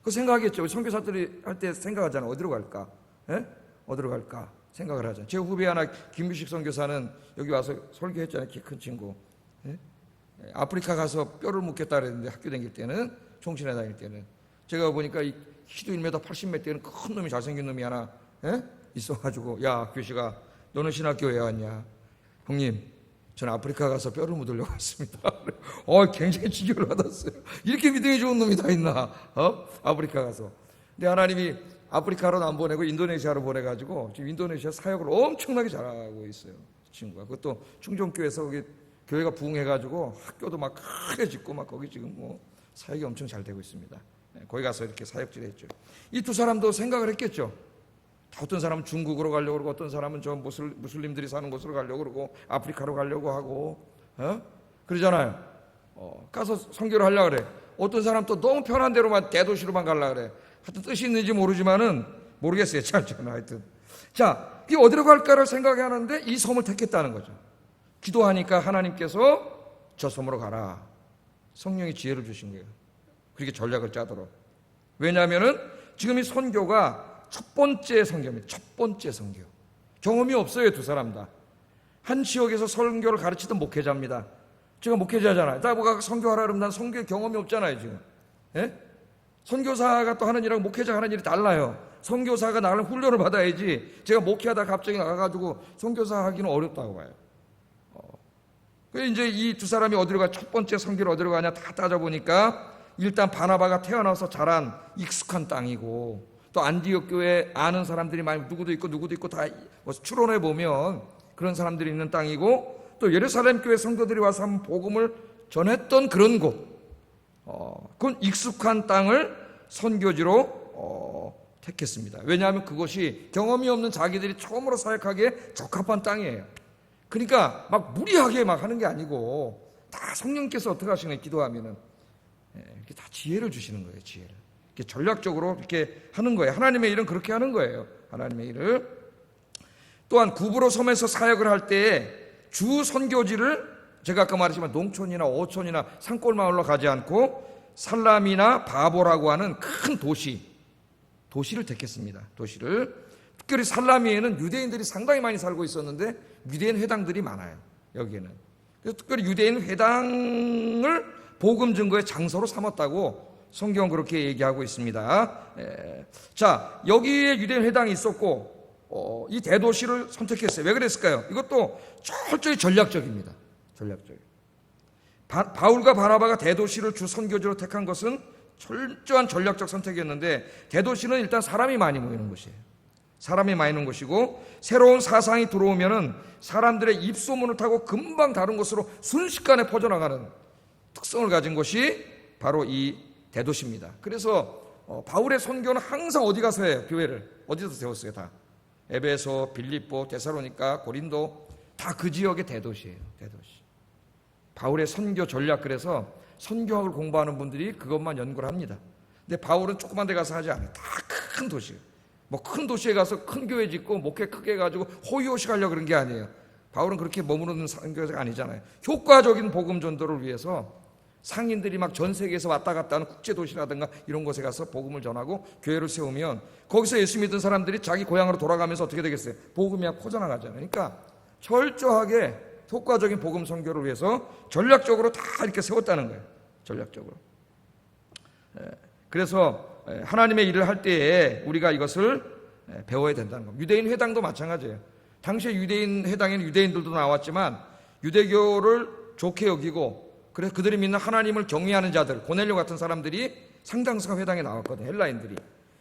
그 생각하겠죠. 선교사들이 할 때 생각하잖아. 어디로 갈까? 예? 어디로 갈까? 생각을 하잖아. 제 후배 하나 김규식 선교사는 여기 와서 설교했잖아요. 키 큰 친구. 예? 아프리카 가서 뼈를 묻겠다 그랬는데 학교 다닐 때는 총신에 다닐 때는 제가 보니까 이 키도 1m 80몇 되는 큰 놈이 잘생긴 놈이 하나 있어가지고 야 규식아 너는 신학교 왜 왔냐? 형님 저는 아프리카 가서 뼈를 묻으려고 왔습니다. 굉장히 충격을 받았어요. 이렇게 믿음이 좋은 놈이 다 있나? 아프리카 가서. 근데 하나님이 아프리카로 안 보내고 인도네시아로 보내가지고 지금 인도네시아 사역을 엄청나게 잘하고 있어요. 친구가. 그것도 충정교회에서 거기 교회가 부흥해가지고 학교도 막 크게 짓고 막 거기 지금 뭐 사역이 엄청 잘 되고 있습니다. 거기 가서 이렇게 사역질 했죠. 이 두 사람도 생각을 했겠죠. 어떤 사람은 중국으로 가려고 그러고 어떤 사람은 저 무슬림들이 사는 곳으로 가려고 그러고 아프리카로 가려고 하고 그러잖아요. 가서 선교를 하려고 그래. 어떤 사람 또 너무 편한 데로만 대도시로만 가려고 그래. 하여튼 뜻이 있는지 모르지만은 모르겠어요. 저는 하여튼. 자, 이 어디로 갈까를 생각하는데 이 섬을 택했다는 거죠. 기도하니까 하나님께서 저 섬으로 가라. 성령이 지혜를 주신 거예요. 그렇게 전략을 짜도록. 왜냐하면은 지금 이 선교가 첫 번째 선교입니다. 첫 번째 선교. 경험이 없어요, 두 사람 다. 한 지역에서 선교를 가르치던 목회자입니다. 제가 목회자잖아요. 나보고 선교하라 그러면 난 선교의 경험이 없잖아요, 지금. 예? 선교사가 또 하는 일하고 목회자가 하는 일이 달라요. 선교사가 나가는 훈련을 받아야지. 제가 목회하다 갑자기 나가가지고 선교사 하기는 어렵다고 봐요. 그래서 이제 이 두 사람이 어디로 가, 첫 번째 선교를 어디로 가냐 다 따져보니까 일단 바나바가 태어나서 자란 익숙한 땅이고 또 안디옥 교회 아는 사람들이 많이 누구도 있고 다 추론해 보면 그런 사람들이 있는 땅이고 또 예루살렘 교회 성도들이 와서 한번 복음을 전했던 그런 곳. 그건 익숙한 땅을 선교지로 택했습니다. 왜냐하면 그것이 경험이 없는 자기들이 처음으로 사역하기에 적합한 땅이에요. 그러니까 막 무리하게 막 하는 게 아니고 다 성령께서 어떻게 하시는 기도하면은 이렇게 다 지혜를 주시는 거예요. 지혜를. 이렇게 전략적으로 이렇게 하는 거예요. 하나님의 일은 그렇게 하는 거예요. 하나님의 일을. 또한 구브로 섬에서 사역을 할 때에 주 선교지를 제가 아까 말했지만 농촌이나 어촌이나 산골 마을로 가지 않고 살람이나 바보라고 하는 큰 도시를 택했습니다. 도시를. 특별히 살라미에는 유대인들이 상당히 많이 살고 있었는데 유대인 회당들이 많아요. 여기에는. 그래서 특별히 유대인 회당을 복음 증거의 장소로 삼았다고 성경은 그렇게 얘기하고 있습니다. 자, 여기에 유대인 회당이 있었고 이 대도시를 선택했어요. 왜 그랬을까요? 이것도 철저히 전략적입니다. 전략적. 바울과 바나바가 대도시를 주 선교지로 택한 것은 철저한 전략적 선택이었는데 대도시는 일단 사람이 많이 모이는 곳이에요. 사람이 많이 있는 곳이고 새로운 사상이 들어오면은 사람들의 입소문을 타고 금방 다른 곳으로 순식간에 퍼져나가는 특성을 가진 곳이 바로 이 대도시입니다. 그래서 바울의 선교는 항상 어디 가서 해요? 교회를 어디서 세웠어요? 다 에베소, 빌립보, 데살로니가, 고린도 다 그 지역의 대도시예요. 대도시. 바울의 선교 전략. 그래서 선교학을 공부하는 분들이 그것만 연구를 합니다. 근데 바울은 조그만 데 가서 하지 않아요. 다 큰 도시. 뭐 큰 도시에 가서 큰 교회 짓고 목회 크게 해가지고 호의호식 하려고 그런 게 아니에요. 바울은 그렇게 머무르는 선교사가 아니잖아요. 효과적인 복음 전도를 위해서 상인들이 막 전 세계에서 왔다 갔다 하는 국제도시라든가 이런 곳에 가서 복음을 전하고 교회를 세우면 거기서 예수 믿은 사람들이 자기 고향으로 돌아가면서 어떻게 되겠어요? 복음이 퍼져나가잖아요. 그러니까 철저하게 효과적인 복음 선교를 위해서 전략적으로 다 이렇게 세웠다는 거예요. 전략적으로. 그래서 하나님의 일을 할 때에 우리가 이것을 배워야 된다는 겁니다. 유대인 회당도 마찬가지예요. 당시에 유대인 회당에는 유대인들도 나왔지만 유대교를 좋게 여기고 그래서 그들이 믿는 하나님을 경외하는 자들, 고넬료 같은 사람들이 상당수가 회당에 나왔거든요. 헬라인들이.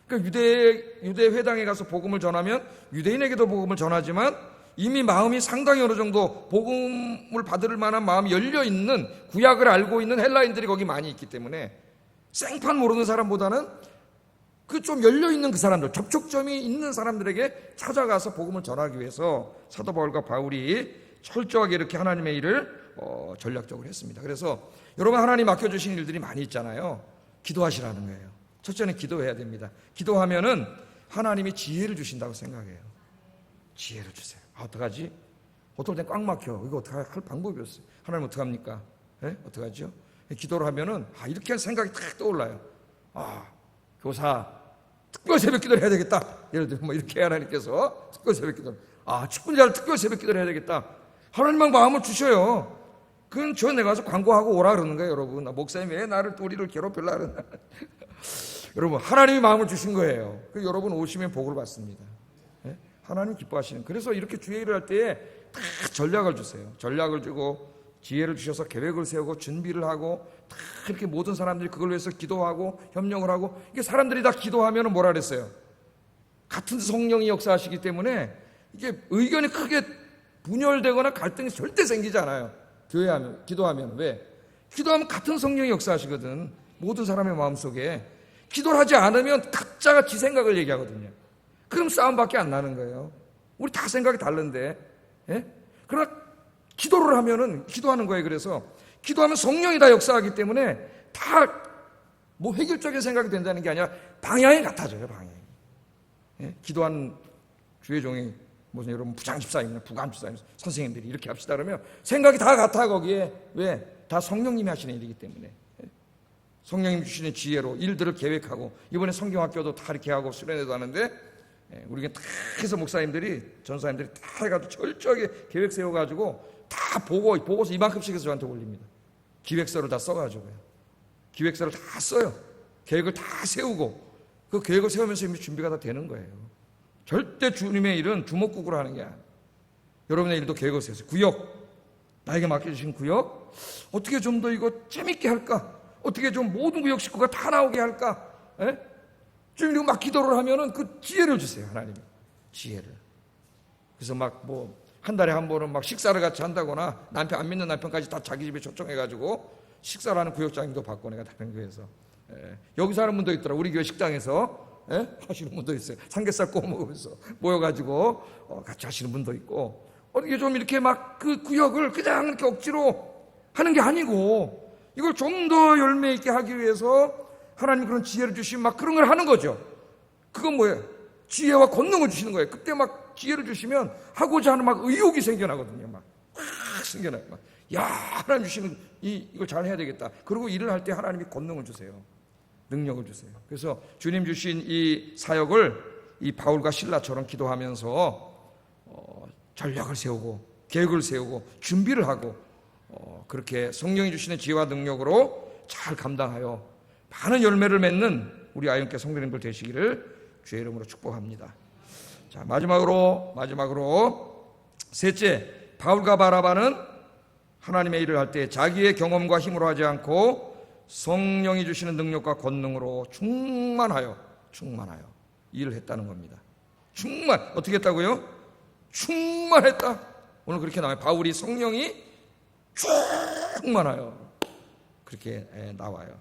그러니까 유대 회당에 가서 복음을 전하면 유대인에게도 복음을 전하지만 이미 마음이 상당히 어느 정도 복음을 받을 만한 마음이 열려있는 구약을 알고 있는 헬라인들이 거기 많이 있기 때문에 생판 모르는 사람보다는 그 좀 열려있는 그 사람들, 접촉점이 있는 사람들에게 찾아가서 복음을 전하기 위해서 사도 바울과 바울이 철저하게 이렇게 하나님의 일을 전략적으로 했습니다. 그래서 여러분, 하나님 맡겨주신 일들이 많이 있잖아요. 기도하시라는 거예요. 첫째는 기도해야 됩니다. 기도하면은 하나님이 지혜를 주신다고 생각해요. 지혜를 주세요. 어떡하지? 어떨 땐 꽉 막혀. 이거 어떻게 할 방법이 없어요. 하나님 어떡합니까? 예? 어떡하죠? 기도를 하면은 이렇게 생각이 탁 떠올라요. 교사 특별 새벽 기도를 해야 되겠다. 예를 들면 이렇게 하나님께서 특별 새벽 기도를, 축분자를 특별 새벽 기도를 해야 되겠다. 하나님만 마음을 주셔요. 그건 전에 가서 광고하고 오라 그러는 거예요, 여러분. 목사님이 왜 나를 또 우리를 괴롭히려 그러나. 여러분, 하나님이 마음을 주신 거예요. 여러분 오시면 복을 받습니다. 예? 하나님 기뻐하시는. 그래서 이렇게 주의 일을 할 때에 다 전략을 주세요. 전략을 주고 지혜를 주셔서 계획을 세우고 준비를 하고 다 이렇게 모든 사람들이 그걸 위해서 기도하고 협력을 하고, 이게 사람들이 다 기도하면 뭐라 그랬어요? 같은 성령이 역사하시기 때문에 이게 의견이 크게 분열되거나 갈등이 절대 생기지 않아요. 교회하면, 기도하면. 왜? 기도하면 같은 성령이 역사하시거든. 모든 사람의 마음속에. 기도를 하지 않으면 각자가 지 생각을 얘기하거든요. 그럼 싸움밖에 안 나는 거예요. 우리 다 생각이 다른데. 예? 그러나 기도를 하면은, 기도하는 거예요. 그래서 기도하면 성령이 다 역사하기 때문에 다 뭐 획일적인 생각이 된다는 게 아니라 방향이 같아져요. 방향이. 예? 기도한 주의 종이 무슨 여러분 부장집사님, 부감집사님, 선생님들이 이렇게 합시다 그러면 생각이 다 같아. 거기에. 왜? 다 성령님이 하시는 일이기 때문에. 성령님 주시는 지혜로 일들을 계획하고, 이번에 성경학교도 다 이렇게 하고 수련회도 하는데, 우리가 다 해서 목사님들이, 전사님들이 다 해가지고 철저하게 계획 세워가지고 다 보고서 이만큼씩 해서 저한테 올립니다. 기획서를 다 써가지고요. 기획서를 다 써요. 계획을 다 세우고, 그 계획을 세우면서 이미 준비가 다 되는 거예요. 절대 주님의 일은 주먹국으로 하는 게 아니에요. 여러분의 일도 계획을 세우세요. 구역, 나에게 맡겨주신 구역, 어떻게 좀 더 이거 재밌게 할까? 어떻게 좀 모든 구역 식구가 다 나오게 할까? 좀 이거 막 기도를 하면은 그 지혜를 주세요. 하나님이 지혜를. 그래서 막 뭐 한 달에 한 번은 막 식사를 같이 한다거나, 남편 안 믿는 남편까지 다 자기 집에 초청해가지고 식사를 하는 구역장님도 받고, 내가 다른 교회에서. 여기서 하는 분도 있더라. 우리 교회 식당에서 하시는 분도 있어요. 삼겹살 구워 먹으면서 모여가지고 같이 하시는 분도 있고. 어떻게 좀 이렇게 막 그 구역을 그냥 이렇게 억지로 하는 게 아니고, 이걸 좀 더 열매 있게 하기 위해서 하나님 그런 지혜를 주시면 막 그런 걸 하는 거죠. 그건 뭐예요? 지혜와 권능을 주시는 거예요. 그때 막 지혜를 주시면 하고자 하는 막 의욕이 생겨나거든요. 막 확 생겨나요. 막, 야, 하나님 주시면 이걸 잘 해야 되겠다. 그리고 일을 할 때 하나님이 권능을 주세요. 능력을 주세요. 그래서 주님 주신 이 사역을 이 바울과 실라처럼 기도하면서 전략을 세우고 계획을 세우고 준비를 하고, 그렇게 성령이 주시는 지혜와 능력으로 잘 감당하여 많은 열매를 맺는 우리 아이언교회 성도님들 되시기를 주의 이름으로 축복합니다. 자, 마지막으로 셋째, 바울과 바나바는 하나님의 일을 할 때 자기의 경험과 힘으로 하지 않고 성령이 주시는 능력과 권능으로 충만하여 일을 했다는 겁니다. 어떻게 했다고요? 충만했다. 오늘 그렇게 나와요. 바울이 성령이 충만하여, 그렇게 나와요.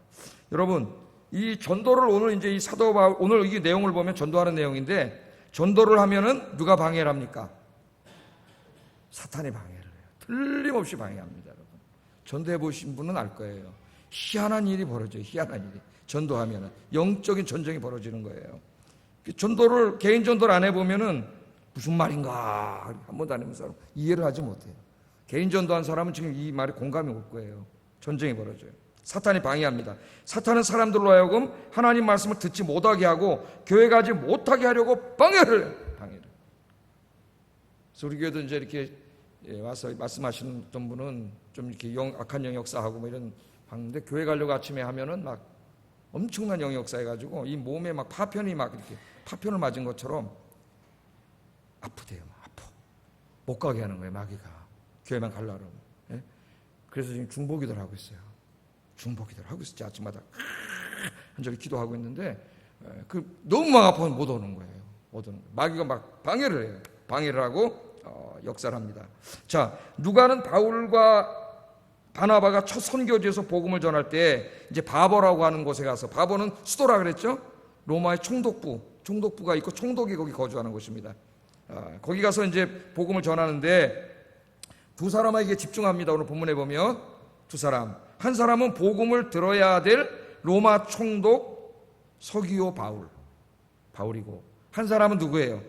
여러분, 이 전도를 오늘 이제 이 사도 바울, 오늘 이 내용을 보면 전도하는 내용인데, 전도를 하면은 누가 방해를 합니까? 사탄이 방해를 해요. 틀림없이 방해합니다, 여러분. 전도해 보신 분은 알 거예요. 희한한 일이 벌어져요. 희한한 일이. 전도하면은 영적인 전쟁이 벌어지는 거예요. 전도를, 개인 전도를 안 해보면은 무슨 말인가 한 번도 안 해본 사람 이해를 하지 못해요. 개인 전도한 사람은 지금 이 말에 공감이 올 거예요. 전쟁이 벌어져요. 사탄이 방해합니다. 사탄은 사람들로 하여금 하나님 말씀을 듣지 못하게 하고 교회 가지 못하게 하려고 방해를. 그래서 우리 교회도 이제 이렇게 와서 말씀하시는 어떤 분은 좀 이렇게 악한 영 역사하고 뭐 이런 봤는데, 교회 가려고 아침에 하면은 막 엄청난 영 역사해가지고 이 몸에 막 파편이 막 이렇게 파편을 맞은 것처럼 아프대요. 아파. 못 가게 하는 거예요, 마귀가. 교회만 가려고 그러면. 예? 그래서 지금 중보기도를 하고 있어요. 중보기도를 하고 있었지. 아침마다 한 적이 기도하고 있는데, 너무 막 아파서 못 오는 거예요. 못 오는 거예요. 마귀가 막 방해를 해요. 방해를 하고 역사를 합니다. 자, 누가는 바울과 바나바가 첫 선교지에서 복음을 전할 때 이제 바버라고 하는 곳에 가서, 바버는 수도라 그랬죠? 로마의 총독부가 있고 총독이 거기 거주하는 곳입니다. 거기 가서 이제 복음을 전하는데, 두 사람에게 집중합니다. 오늘 본문에 보면 두 사람. 한 사람은 복음을 들어야 될 로마 총독 서기오 바울이고, 한 사람은 누구예요?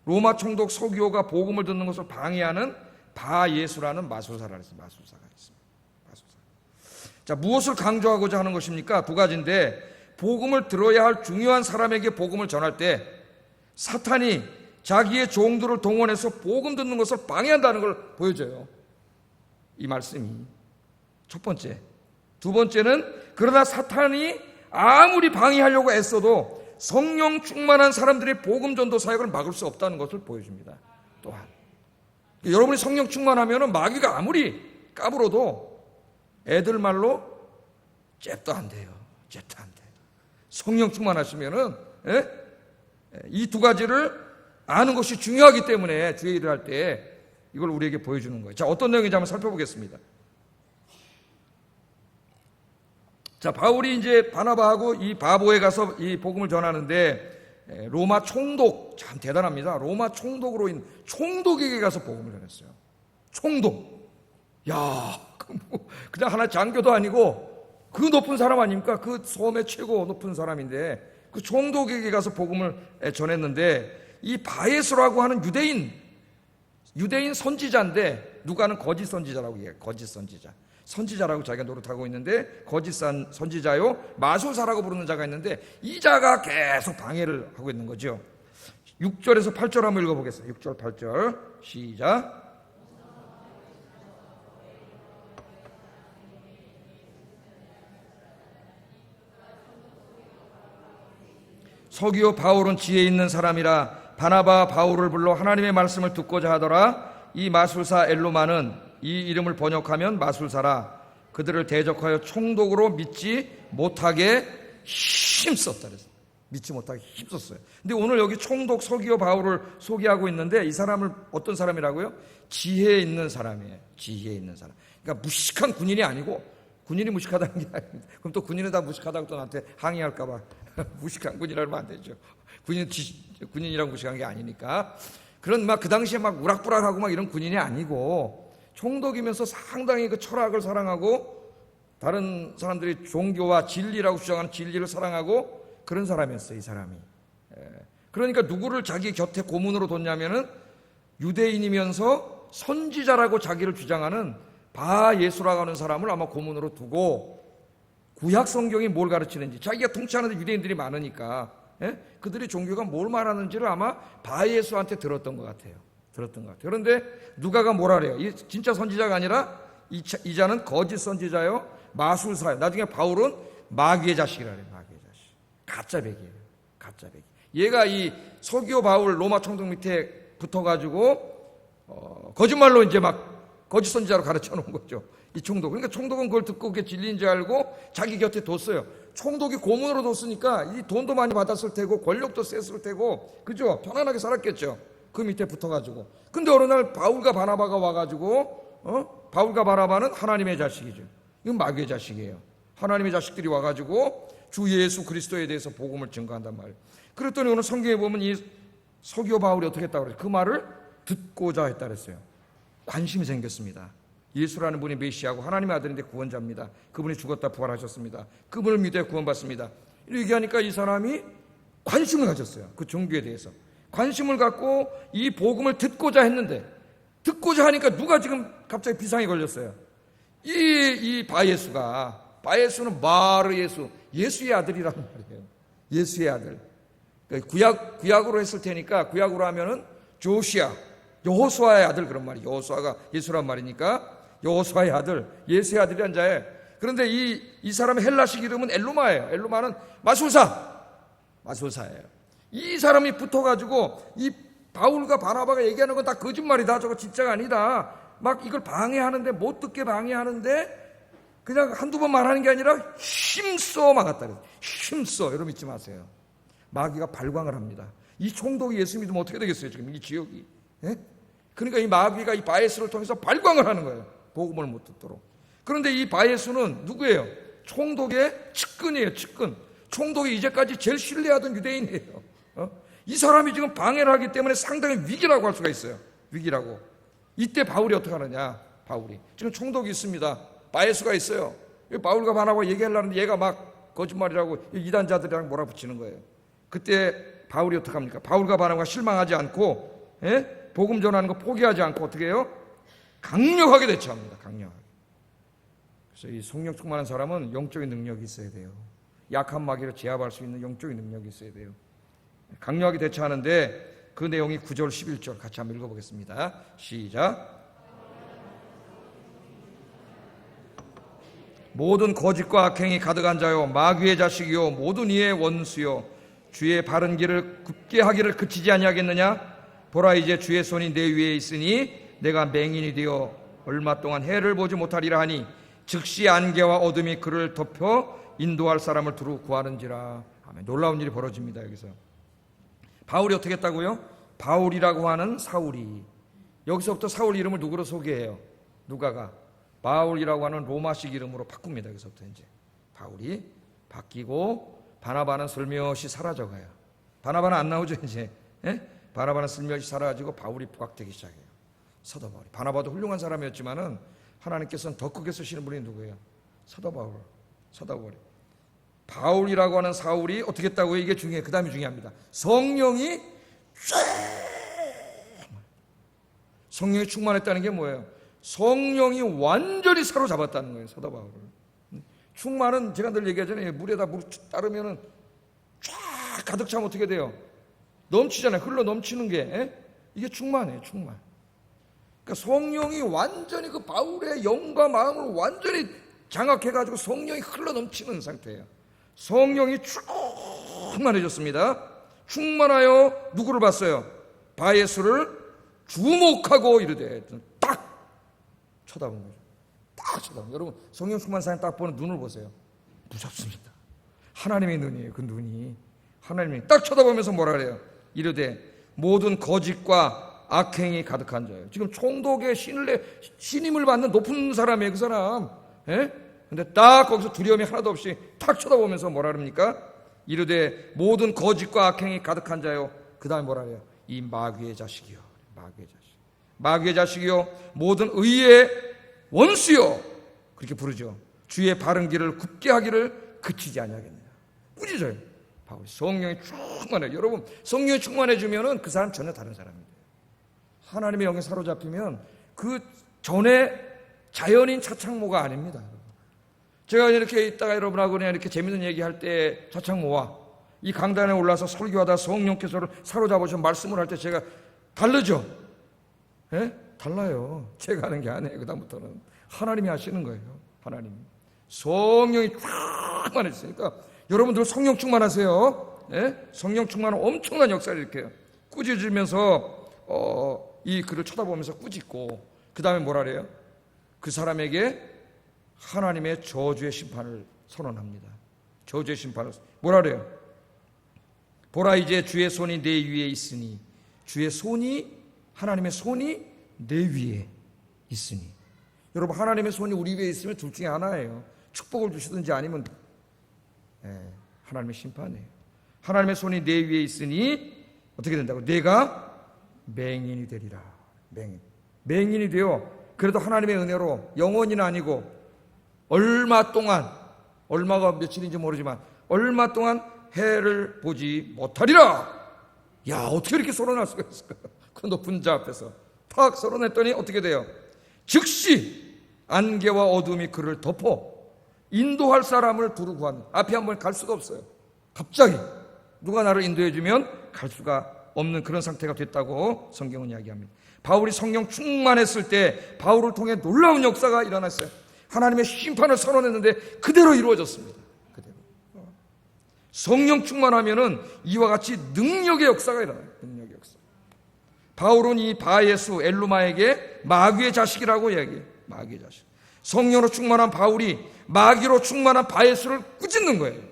로마 총독 서기오가 복음을 듣는 것을 방해하는 바예수라는 마술사가 있습니다. 마술사. 자, 무엇을 강조하고자 하는 것입니까? 두 가지인데, 복음을 들어야 할 중요한 사람에게 복음을 전할 때 사탄이 자기의 종들을 동원해서 복음 듣는 것을 방해한다는 걸 보여줘요. 이 말씀이 첫 번째. 두 번째는, 그러나 사탄이 아무리 방해하려고 애써도 성령 충만한 사람들의 복음 전도 사역을 막을 수 없다는 것을 보여줍니다. 또한 여러분이 성령 충만하면 마귀가 아무리 까불어도 애들 말로 잽도 안 돼요. 잽도 안 돼. 성령 충만하시면은, 이 두 가지를 아는 것이 중요하기 때문에 주의 일을 할 때 이걸 우리에게 보여주는 거예요. 자, 어떤 내용인지 한번 살펴보겠습니다. 자, 바울이 이제 바나바하고 이 바보에 가서 이 복음을 전하는데, 로마 총독, 참 대단합니다. 로마 총독으로 총독에게 가서 복음을 전했어요. 총독. 야, 그냥 하나 장교도 아니고 그 높은 사람 아닙니까? 그 섬의 최고 높은 사람인데 그 총독에게 가서 복음을 전했는데, 이 바예수라고 하는 유대인 선지자인데, 누가는 거짓 선지자라고 얘기해요. 거짓 선지자라고 자기가 노릇하고 있는데, 거짓 선지자요 마술사라고 부르는 자가 있는데, 이 자가 계속 방해를 하고 있는 거죠. 6절에서 8절 한번 읽어보겠습니다. 6절 8절 시작. 서기오 바울은 지혜 있는 사람이라 바나바 바울을 불러 하나님의 말씀을 듣고자 하더라. 이 마술사 엘로마는, 이 이름을 번역하면 마술사라, 그들을 대적하여 총독으로 믿지 못하게 힘썼다 그랬어요. 믿지 못하게 힘썼어요. 근데 오늘 여기 총독 서기오 바울을 소개하고 있는데, 이 사람을 어떤 사람이라고요? 지혜 있는 사람이에요. 지혜 있는 사람. 그러니까 무식한 군인이 아니고, 군인이 무식하다는 게 아닙니다. 그럼 또 군인은 다 무식하다고 또 나한테 항의할까 봐 무식한 군이라고 하면 안 되죠. 군인이라고 무식한 게 아니니까. 그런 그 당시에 우락부락하고 이런 군인이 아니고, 총독이면서 상당히 그 철학을 사랑하고, 다른 사람들이 종교와 진리라고 주장하는 진리를 사랑하고 그런 사람이었어요, 이 사람이. 그러니까 누구를 자기 곁에 고문으로 뒀냐면은, 유대인이면서 선지자라고 자기를 주장하는 바예수라고 하는 사람을 아마 고문으로 두고, 구약 성경이 뭘 가르치는지, 자기가 통치하는 유대인들이 많으니까 그들이 종교가 뭘 말하는지를 아마 바예수한테 들었던 것 같아요. 그런데 누가가 뭐라 그래요? 이 진짜 선지자가 아니라 이 자는 거짓 선지자요 마술사예요. 나중에 바울은 마귀의 자식이라 그래요. 마귀의 자식. 가짜백이에요. 가짜백. 얘가 이 서기오 바울 로마 총독 밑에 붙어가지고 거짓말로 이제 거짓 선지자로 가르쳐 놓은 거죠. 이 총독. 그러니까 총독은 그걸 듣고 그게 진리인 줄 알고 자기 곁에 뒀어요. 총독이 고문으로 뒀으니까 이 돈도 많이 받았을 테고 권력도 셌을 테고, 그죠? 편안하게 살았겠죠. 그 밑에 붙어가지고. 근데 어느 날 바울과 바나바가 와가지고, 바울과 바나바는 하나님의 자식이죠. 이건 마귀의 자식이에요. 하나님의 자식들이 와가지고 주 예수 그리스도에 대해서 복음을 증거한단 말이에요. 그랬더니 오늘 성경에 보면 이 서기오 바울이 어떻게 했다고 그랬어요? 그 말을 듣고자 했다 그랬어요. 관심이 생겼습니다. 예수라는 분이 메시아고 하나님의 아들인데 구원자입니다. 그분이 죽었다 부활하셨습니다. 그분을 믿어 구원받습니다. 이렇게 하니까 이 사람이 관심을 가졌어요. 그 종교에 대해서. 관심을 갖고 이 복음을 듣고자 했는데, 듣고자 하니까 누가 지금 갑자기 비상이 걸렸어요. 이 바예수는 바르 예수의 아들이란 말이에요. 예수의 아들. 구약으로 했을 테니까, 구약으로 하면은 조시아, 여호수아의 아들, 그런 말이에요. 여호수아가 예수란 말이니까 여호수아의 아들, 예수의 아들이란 자예요. 그런데 이 사람의 헬라식 이름은 엘로마예요. 엘로마는 마술사예요. 이 사람이 붙어가지고 이 바울과 바나바가 얘기하는 건 다 거짓말이다, 저거 진짜가 아니다, 이걸 방해하는데, 못 듣게 방해하는데, 그냥 한두 번 말하는 게 아니라 힘써 막았다. 힘써. 여러분 잊지 마세요. 마귀가 발광을 합니다. 이 총독이 예수 믿으면 어떻게 되겠어요, 지금 이 지역이. 그러니까 이 마귀가 이 바예수를 통해서 발광을 하는 거예요. 복음을 못 듣도록. 그런데 이 바예수는 누구예요? 총독의 측근이에요. 측근. 총독이 이제까지 제일 신뢰하던 유대인이에요. 이 사람이 지금 방해를 하기 때문에 상당히 위기라고 할 수가 있어요. 위기라고. 이때 바울이 어떻게 하느냐? 바울이 지금 총독이 있습니다. 바에수가 있어요. 바울과 바나바가 얘기하려는데 얘가 막 거짓말이라고 이단자들이랑 몰아붙이는 거예요. 그때 바울이 어떻게 합니까? 바울과 바나바가 실망하지 않고 복음 전하는 거 포기하지 않고 어떻게 해요? 강력하게 대처합니다. 강력하게. 그래서 이 성령 충만한 사람은 영적인 능력이 있어야 돼요. 약한 마귀를 제압할 수 있는 영적인 능력이 있어야 돼요. 강력하게 대처하는데 그 내용이 9절 11절 같이 한번 읽어보겠습니다. 시작. 모든 거짓과 악행이 가득한 자요 마귀의 자식이요 모든 이의 원수요 주의 바른 길을 굽게 하기를 그치지 아니하겠느냐? 보라 이제 주의 손이 내 위에 있으니 내가 맹인이 되어 얼마 동안 해를 보지 못하리라 하니 즉시 안개와 어둠이 그를 덮여 인도할 사람을 두루 구하는지라. 아멘. 놀라운 일이 벌어집니다. 여기서 바울이 어떻게 했다고요? 바울이라고 하는 사울이, 여기서부터 사울 이름을 누구로 소개해요? 누가가 바울이라고 하는 로마식 이름으로 바꿉니다. 여기서부터 이제 바울이 바뀌고 바나바는 슬며시 사라져가요. 바나바는 안 나오죠 이제. 바나바는 슬며시 사라지고 바울이 부각되기 시작해요. 사도 바울이. 바나바도 훌륭한 사람이었지만은 하나님께서는 더 크게 쓰시는 분이 누구예요? 사도 바울. 사도 바울이. 바울이라고 하는 사울이 어떻게 했다고요? 이게 중요해요. 그 다음이 중요합니다. 성령이 충만했다는 게 뭐예요? 성령이 완전히 사로잡았다는 거예요. 사도 바울을. 충만은 제가 늘 얘기하잖아요. 물에다 물 따르면은 쫙 가득 차면 어떻게 돼요? 넘치잖아요. 흘러 넘치는 게 이게 충만이에요. 충만. 그러니까 성령이 완전히 그 바울의 영과 마음을 완전히 장악해가지고 성령이 흘러 넘치는 상태예요. 성령이 충만해졌습니다. 충만하여 누구를 봤어요? 바예수를 주목하고 이르되 딱 쳐다본 거죠. 딱 쳐다본 거예요. 여러분 성령 충만한 사람 딱 보는 눈을 보세요. 무섭습니다. 하나님의 눈이에요. 그 눈이 하나님이 딱 쳐다보면서 뭐라 그래요? 이르되 모든 거짓과 악행이 가득한 자예요. 지금 총독의 신임을 받는 높은 사람이에요. 그 사람. 근데 딱 거기서 두려움이 하나도 없이 딱 쳐다보면서 뭐라 그럽니까? 이르되 모든 거짓과 악행이 가득한 자요. 그 다음에 뭐라 해요? 이 마귀의 자식이요. 마귀의 자식. 마귀의 자식이요. 모든 의의 원수요. 그렇게 부르죠. 주의 바른 길을 굽게 하기를 그치지 아니하겠느냐. 꾸짖어요. 바울이 성령이 충만해. 여러분 성령이 충만해지면은 그 사람 전혀 다른 사람입니다. 하나님의 영에 사로잡히면 그 전에 자연인 차창모가 아닙니다. 제가 이렇게 있다가 여러분하고 그냥 이렇게 재밌는 얘기할 때 차창모와 이 강단에 올라서 설교하다 성령께서 저를 사로잡으셔서 말씀을 할 때 제가 다르죠? 달라요. 제가 하는 게 아니에요. 그다음부터는 하나님이 하시는 거예요. 하나님. 성령이 충만해졌으니까 여러분들 성령 충만하세요. 성령 충만은 엄청난 역사를 일으켜요. 꾸짖으면서 이 글을 쳐다보면서 꾸짖고 그 다음에 뭐라 그래요? 그 사람에게 하나님의 저주의 심판을 선언합니다. 저주의 심판을 뭐라 그래요? 보라 이제 주의 손이 내 위에 있으니 주의 손이 하나님의 손이 내 위에 있으니 여러분 하나님의 손이 우리 위에 있으면 둘 중에 하나예요. 축복을 주시든지 아니면 하나님의 심판이에요. 하나님의 손이 내 위에 있으니 어떻게 된다고? 내가 맹인이 되리라. 맹인이 되어 그래도 하나님의 은혜로 영원히는 아니고 얼마 동안 얼마가 며칠인지 모르지만 얼마 동안 해를 보지 못하리라. 야 어떻게 이렇게 선언할 수가 있을까? 그 높은 자 앞에서 탁 선언했더니 어떻게 돼요? 즉시 안개와 어둠이 그를 덮어 인도할 사람을 두루 구한. 앞에 한번 갈 수가 없어요. 갑자기 누가 나를 인도해 주면 갈 수가 없는 그런 상태가 됐다고 성경은 이야기합니다. 바울이 성령 충만했을 때 바울을 통해 놀라운 역사가 일어났어요. 하나님의 심판을 선언했는데 그대로 이루어졌습니다. 그대로. 성령 충만하면은 이와 같이 능력의 역사가 일어나요. 능력의 역사. 바울은 이 바예수 엘루마에게 마귀의 자식이라고 이야기해요. 마귀의 자식. 성령으로 충만한 바울이 마귀로 충만한 바예수를 꾸짖는 거예요.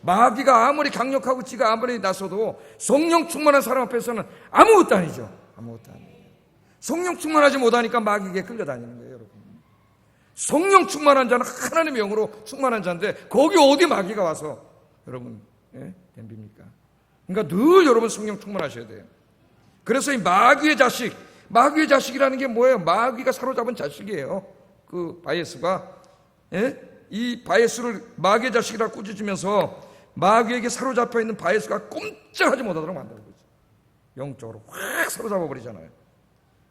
마귀가 아무리 강력하고 지가 아무리 나서도 성령 충만한 사람 앞에서는 아무것도 아니죠. 아무것도 아니에요. 성령 충만하지 못하니까 마귀에게 끌려다니는 거예요, 여러분. 성령 충만한 자는 하나님의 영으로 충만한 자인데 거기 어디 마귀가 와서 여러분 덤빕니까? 그러니까 늘 여러분 성령 충만하셔야 돼요. 그래서 이 마귀의 자식, 마귀의 자식이라는 게 뭐예요? 마귀가 사로잡은 자식이에요. 그 바예스가, 이 바예스를 마귀의 자식이라고 꾸짖으면서 마귀에게 사로잡혀 있는 바예스가 꼼짝하지 못하도록 만드는 거죠. 영적으로 확 사로잡아 버리잖아요.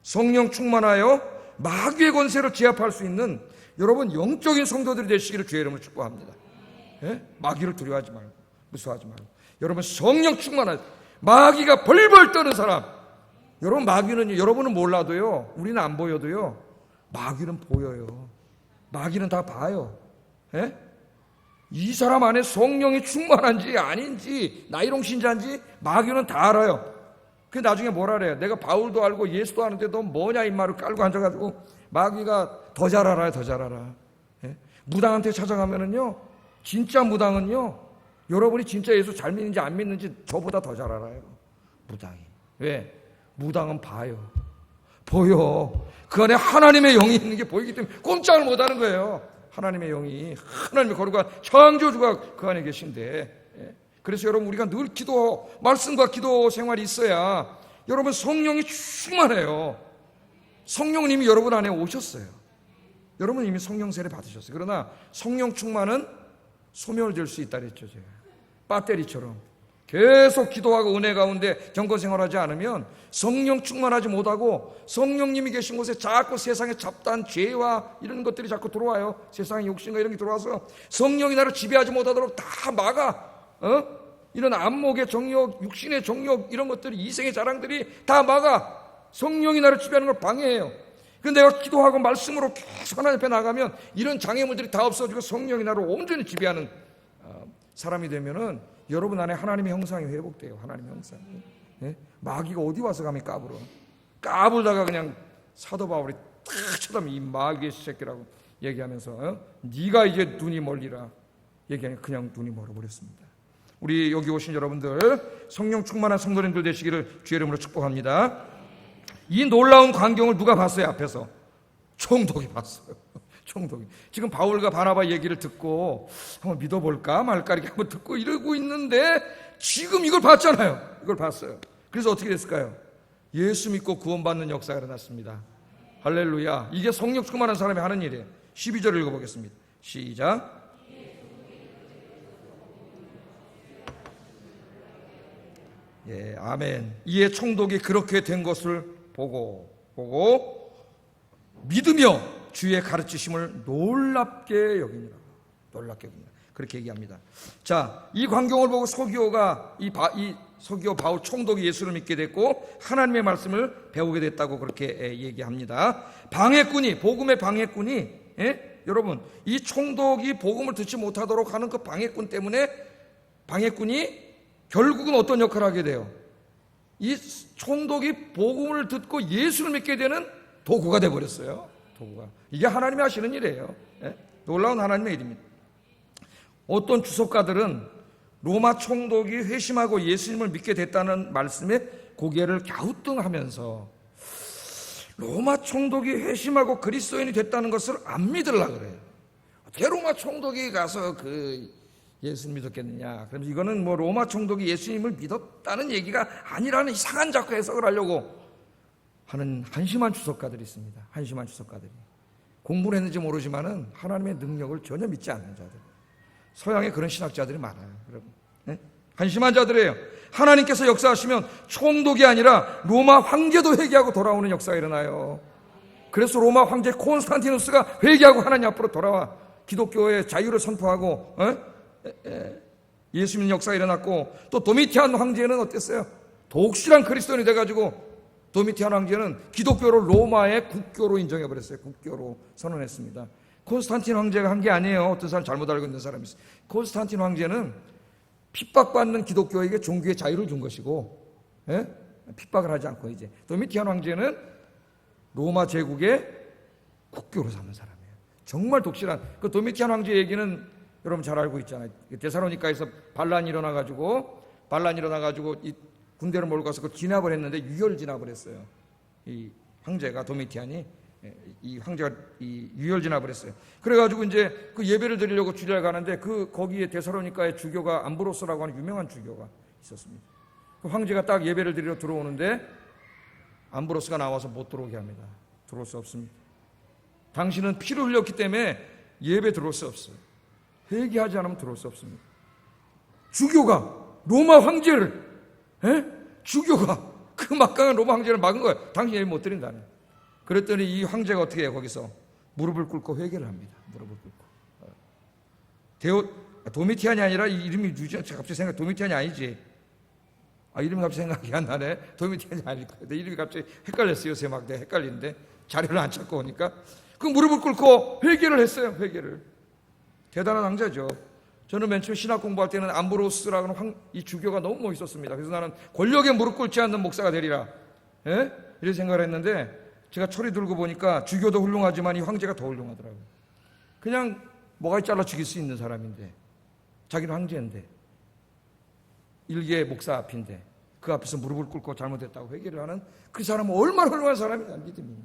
성령 충만하여 마귀의 권세를 제압할 수 있는 여러분 영적인 성도들이 되시기를 주의 이름으로 축복합니다. 마귀를 두려워하지 말고 무서워하지 말고 여러분 성령 충만하여 마귀가 벌벌 떠는 사람. 여러분 마귀는 여러분은 몰라도요, 우리는 안 보여도요, 마귀는 보여요. 마귀는 다 봐요. 이 사람 안에 성령이 충만한지 아닌지 나이롱 신자인지 마귀는 다 알아요. 그 나중에 뭐라 그래요? 내가 바울도 알고 예수도 아는데 너 뭐냐 이 말을 깔고 앉아가지고 마귀가 더 잘 알아요. 더 잘 알아. 무당한테 찾아가면은요, 진짜 무당은요, 여러분이 진짜 예수 잘 믿는지 안 믿는지 저보다 더 잘 알아요. 무당이. 왜? 무당은 봐요. 보여. 그 안에 하나님의 영이 있는 게 보이기 때문에 꼼짝을 못하는 거예요. 하나님의 영이, 하나님의 거룩한 창조주가 그 안에 계신데, 그래서 여러분 우리가 늘 기도, 말씀과 기도 생활이 있어야 여러분 성령이 충만해요. 성령은 이미 여러분 안에 오셨어요. 여러분 이미 성령 세례 받으셨어요. 그러나 성령 충만은 소멸될 수 있다 그랬죠. 제가 배터리처럼 계속 기도하고 은혜 가운데 경건 생활하지 않으면 성령 충만하지 못하고 성령님이 계신 곳에 자꾸 세상의 잡다한 죄와 이런 것들이 자꾸 들어와요. 세상의 욕심과 이런 게 들어와서 성령이 나를 지배하지 못하도록 다 막아. 이런 안목의 정욕, 육신의 정욕, 이런 것들이, 이생의 자랑들이 다 막아. 성령이 나를 지배하는 걸 방해해요. 그런데 내가 기도하고 말씀으로 계속 하나님 앞에 나가면 이런 장애물들이 다 없어지고 성령이 나를 온전히 지배하는 사람이 되면은 여러분 안에 하나님의 형상이 회복돼요. 하나님의 형상이. 마귀가 어디 와서 감히 까불어. 까불다가 그냥 사도 바울이 탁 쳐다보면 이 마귀의 새끼라고 얘기하면서 네가 이제 눈이 멀리라 얘기하니까 그냥 눈이 멀어버렸습니다. 우리 여기 오신 여러분들 성령 충만한 성도님들 되시기를 주의 이름으로 축복합니다. 이 놀라운 광경을 누가 봤어요? 앞에서 총독이 봤어요. 총독이. 지금 바울과 바나바 얘기를 듣고 한번 믿어볼까 말까 이렇게 한번 듣고 이러고 있는데 지금 이걸 봤잖아요. 이걸 봤어요. 그래서 어떻게 됐을까요? 예수 믿고 구원받는 역사가 일어났습니다. 할렐루야. 이게 성령 충만한 사람이 하는 일이에요. 12절을 읽어보겠습니다. 시작. 예, 아멘. 이에 총독이 그렇게 된 것을 보고 믿으며 주의 가르치심을 놀랍게 여기니라. 놀랍게 여기니라. 그렇게 얘기합니다. 자, 이 광경을 보고 서기오가 이 서기오 바울 총독이 예수를 믿게 됐고 하나님의 말씀을 배우게 됐다고 그렇게 얘기합니다. 방해꾼이, 복음의 방해꾼이, 여러분 이 총독이 복음을 듣지 못하도록 하는 그 방해꾼 때문에 방해꾼이 결국은 어떤 역할을 하게 돼요? 이 총독이 복음을 듣고 예수를 믿게 되는 도구가 되어버렸어요. 도구가. 이게 하나님이 하시는 일이에요. 놀라운 하나님의 일입니다. 어떤 주석가들은 로마 총독이 회심하고 예수님을 믿게 됐다는 말씀에 고개를 갸우뚱하면서 로마 총독이 회심하고 그리스도인이 됐다는 것을 안 믿으려고 그래요. 어떻게 로마 총독이 가서 예수님 믿었겠느냐. 그럼 이거는 뭐 로마 총독이 예수님을 믿었다는 얘기가 아니라는 이상한 자꾸 해석을 하려고 하는 한심한 주석가들이 있습니다. 한심한 주석가들이. 공부를 했는지 모르지만은 하나님의 능력을 전혀 믿지 않는 자들. 서양에 그런 신학자들이 많아요. 여러분. 한심한 자들이에요. 하나님께서 역사하시면 총독이 아니라 로마 황제도 회개하고 돌아오는 역사가 일어나요. 그래서 로마 황제 콘스탄티누스가 회개하고 하나님 앞으로 돌아와 기독교의 자유를 선포하고 예수 믿는 역사가 일어났고, 또 도미티안 황제는 어땠어요? 독실한 그리스도인이 돼가지고 도미티안 황제는 기독교를 로마의 국교로 인정해버렸어요. 국교로 선언했습니다. 콘스탄틴 황제가 한 게 아니에요. 어떤 사람 잘못 알고 있는 사람이 있어요. 콘스탄틴 황제는 핍박받는 기독교에게 종교의 자유를 준 것이고, 핍박을 하지 않고, 이제 도미티안 황제는 로마 제국의 국교로 삼는 사람이에요. 정말 독실한. 그 도미티안 황제 얘기는 여러분 잘 알고 있잖아요. 데살로니가에서 반란이 일어나가지고 이 군대를 몰고 가서 그걸 진압을 했는데 유혈 진압을 했어요. 이 황제가, 도미티안이 이 황제가 이 유혈 진압을 했어요. 그래가지고 이제 그 예배를 드리려고 주례를 가는데 거기에 데살로니가의 주교가 암브로스라고 하는 유명한 주교가 있었습니다. 그 황제가 딱 예배를 드리러 들어오는데 암브로스가 나와서 못 들어오게 합니다. 들어올 수 없습니다. 당신은 피를 흘렸기 때문에 예배 들어올 수 없어요. 회개하지 않으면 들어올 수 없습니다. 주교가 로마 황제를, 주교가 그 막강한 로마 황제를 막은 거예요. 당신 예배 못 드린다네. 그랬더니 이 황제가 어떻게 해요? 거기서 무릎을 꿇고 회개를 합니다. 무릎을 꿇고. 도미티안이 아니라 이 이름이 갑자기 도미티안이 아니지. 이름이 갑자기 생각이 안 나네. 도미티안이 아닐 거예요. 내 이름이 갑자기 헷갈렸어요. 요새 막 내가 헷갈리는데 자료를 안 찾고 오니까 그 무릎을 꿇고 회개를 했어요. 회개를. 대단한 황제죠. 저는 맨 처음 신학 공부할 때는 암브로스라는 이 주교가 너무 멋있었습니다. 그래서 나는 권력에 무릎 꿇지 않는 목사가 되리라, 이런 생각을 했는데 제가 철이 들고 보니까 주교도 훌륭하지만 이 황제가 더 훌륭하더라고요. 그냥 뭐가 잘라 죽일 수 있는 사람인데, 자기는 황제인데, 일개 목사 앞인데 그 앞에서 무릎을 꿇고 잘못했다고 회개를 하는 그 사람은 얼마나 훌륭한 사람이냐. 믿음이.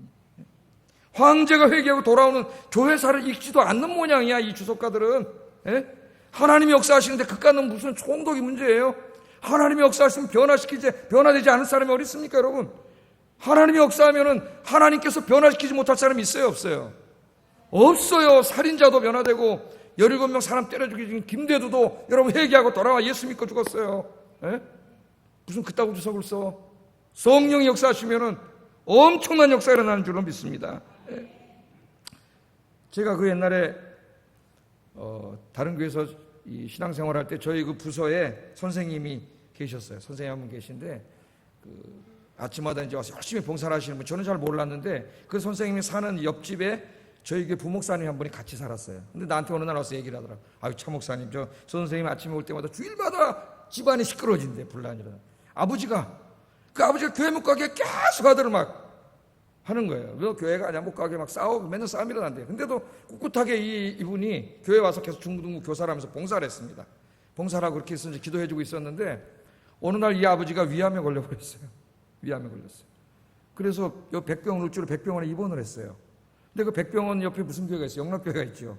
황제가 회개하고 돌아오는 교회사를 읽지도 않는 모양이야. 이 주석가들은. 하나님이 역사하시는데 그깟 무슨 총독이 문제예요. 하나님이 역사하시면 변화되지 않을 사람이 어디 있습니까, 여러분? 하나님이 역사하면은 하나님께서 변화시키지 못할 사람이 있어요, 없어요? 없어요. 살인자도 변화되고 17명 사람 때려 죽인 김대두도 여러분 회개하고 돌아와 예수 믿고 죽었어요. 무슨 그따구 주석을 써? 성령이 역사하시면은 엄청난 역사가 일어나는 줄로 믿습니다. 제가 그 옛날에 다른 교회에서 이 신앙생활할 때 저희 그 부서에 선생님이 계셨어요. 선생님 한 분 계신데 아침마다 이제 와서 열심히 봉사를 하시는 분, 저는 잘 몰랐는데 그 선생님이 사는 옆집에 저희 교회 부목사님 한 분이 같이 살았어요. 근데 나한테 어느 날 와서 얘기를 하더라고요. 아유, 차 목사님, 저 선생님 아침에 올 때마다 주일마다 집안이 시끄러워진대, 분란이라. 아버지가 교회 못 가게 계속 아들을 막 하는 거예요. 왜 교회가 아니야? 못 가게 막 싸우고 맨날 싸움이 일어난대요. 근데도 꿋꿋하게 이분이 교회 와서 계속 중등부 교사를 하면서 봉사를 했습니다. 봉사를 하고 그렇게 해서 기도해주고 있었는데 어느 날 이 아버지가 위암에 걸려버렸어요. 위암에 걸렸어요. 그래서 요 백병원 울주로 백병원에 입원을 했어요. 근데 그 백병원 옆에 무슨 교회가 있어요? 영락교회가 있죠.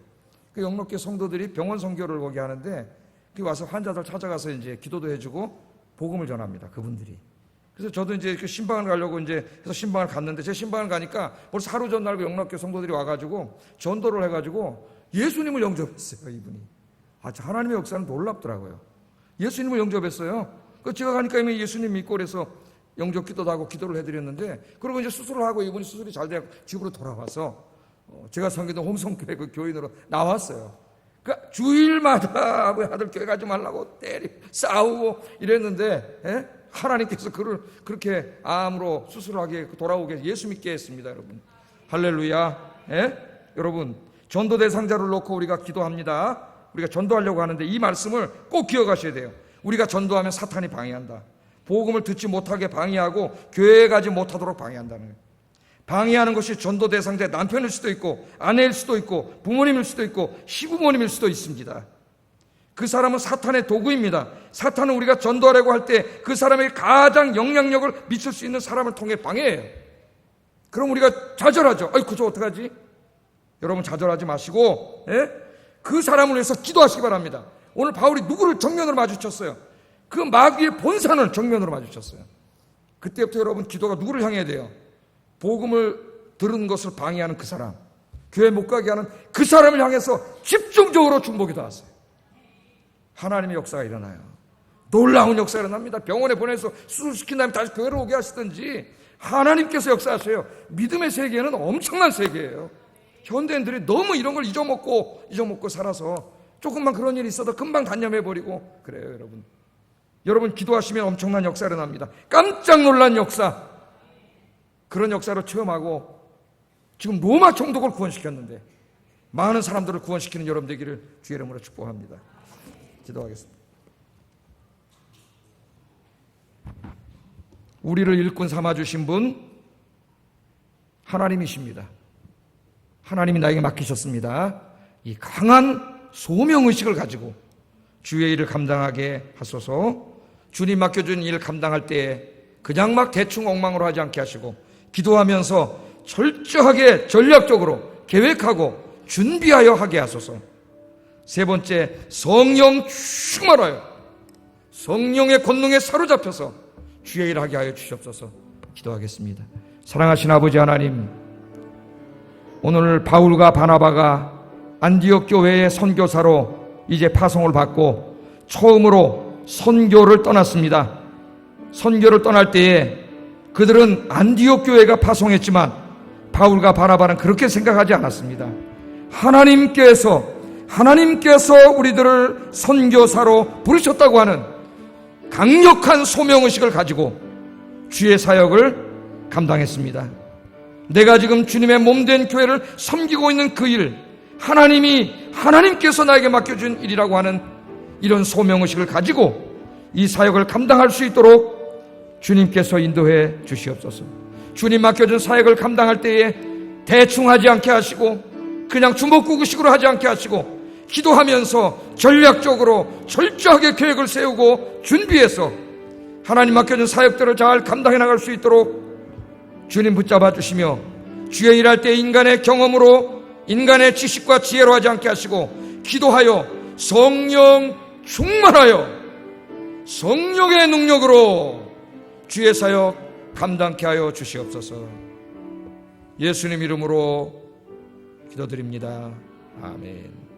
그 영락교회 성도들이 병원 선교를 거기 하는데 그 와서 환자들 찾아가서 이제 기도도 해주고 복음을 전합니다. 그분들이. 그래서 저도 이제 그 신방을 가려고 이제 해서 신방을 갔는데 제 신방을 가니까 벌써 하루 전날 그 영락교회 성도들이 와가지고 전도를 해가지고 예수님을 영접했어요. 이분이. 하나님의 역사는 놀랍더라고요. 예수님을 영접했어요. 그 제가 가니까 이미 예수님 믿고 그래서 영접 기도도 하고 기도를 해드렸는데, 그리고 이제 수술을 하고 이분이 수술이 잘 돼서 집으로 돌아와서 제가 섬기던 홍성교회 그 교인으로 나왔어요. 그러니까 주일마다 아들 교회 가지 말라고 싸우고 이랬는데, 하나님께서 그를 그렇게 암으로 수술하게 돌아오게 예수 믿게 했습니다, 여러분. 할렐루야. 여러분, 전도 대상자를 놓고 우리가 기도합니다. 우리가 전도하려고 하는데 이 말씀을 꼭 기억하셔야 돼요. 우리가 전도하면 사탄이 방해한다. 복음을 듣지 못하게 방해하고 교회에 가지 못하도록 방해한다는 거예요. 방해하는 것이 전도 대상자의 남편일 수도 있고 아내일 수도 있고 부모님일 수도 있고 시부모님일 수도 있습니다. 그 사람은 사탄의 도구입니다. 사탄은 우리가 전도하려고 할 때 그 사람에게 가장 영향력을 미칠 수 있는 사람을 통해 방해해요. 그럼 우리가 좌절하죠. 아이고 저 어떡하지? 여러분 좌절하지 마시고 그 사람을 위해서 기도하시기 바랍니다. 오늘 바울이 누구를 정면으로 마주쳤어요? 그 마귀의 본산을 정면으로 마주쳤어요. 그때부터 여러분 기도가 누구를 향해야 돼요? 복음을 들은 것을 방해하는 그 사람, 교회 못 가게 하는 그 사람을 향해서 집중적으로 중보기 도하세요. 하나님의 역사가 일어나요. 놀라운 역사가 일어납니다. 병원에 보내서 수술시킨 다음에 다시 교회로 오게 하시든지 하나님께서 역사하세요. 믿음의 세계는 엄청난 세계예요. 현대인들이 너무 이런 걸 잊어먹고 살아서 조금만 그런 일이 있어도 금방 단념해버리고 그래요. 여러분 기도하시면 엄청난 역사가 일어납니다. 깜짝 놀란 역사, 그런 역사를 체험하고 지금 로마 총독을 구원시켰는데 많은 사람들을 구원시키는 여러분 되기를 주의 이름으로 축복합니다. 기도하겠습니다. 우리를 일꾼 삼아주신 분 하나님이십니다. 하나님이 나에게 맡기셨습니다. 이 강한 소명의식을 가지고 주의 일을 감당하게 하소서. 주님 맡겨준 일 감당할 때 그냥 막 대충 엉망으로 하지 않게 하시고 기도하면서 철저하게 전략적으로 계획하고 준비하여 하게 하소서. 세 번째, 성령 충만하여 성령의 권능에 사로잡혀서 주의 일을 하게 하여 주시옵소서. 기도하겠습니다. 사랑하신 아버지 하나님, 오늘 바울과 바나바가 안디옥 교회의 선교사로 이제 파송을 받고 처음으로 선교를 떠났습니다. 선교를 떠날 때에 그들은 안디옥 교회가 파송했지만 바울과 바나바는 그렇게 생각하지 않았습니다. 하나님께서 우리들을 선교사로 부르셨다고 하는 강력한 소명의식을 가지고 주의 사역을 감당했습니다. 내가 지금 주님의 몸된 교회를 섬기고 있는 그 일, 하나님께서 나에게 맡겨준 일이라고 하는 이런 소명의식을 가지고 이 사역을 감당할 수 있도록 주님께서 인도해 주시옵소서. 주님 맡겨준 사역을 감당할 때에 대충 하지 않게 하시고 그냥 주먹구구식으로 하지 않게 하시고 기도하면서 전략적으로 철저하게 계획을 세우고 준비해서 하나님 맡겨준 사역들을 잘 감당해 나갈 수 있도록 주님 붙잡아 주시며 주의 일할 때 인간의 경험으로 인간의 지식과 지혜로 하지 않게 하시고 기도하여 성령 충만하여 성령의 능력으로 주의 사역 감당케 하여 주시옵소서. 예수님 이름으로 기도드립니다. 아멘.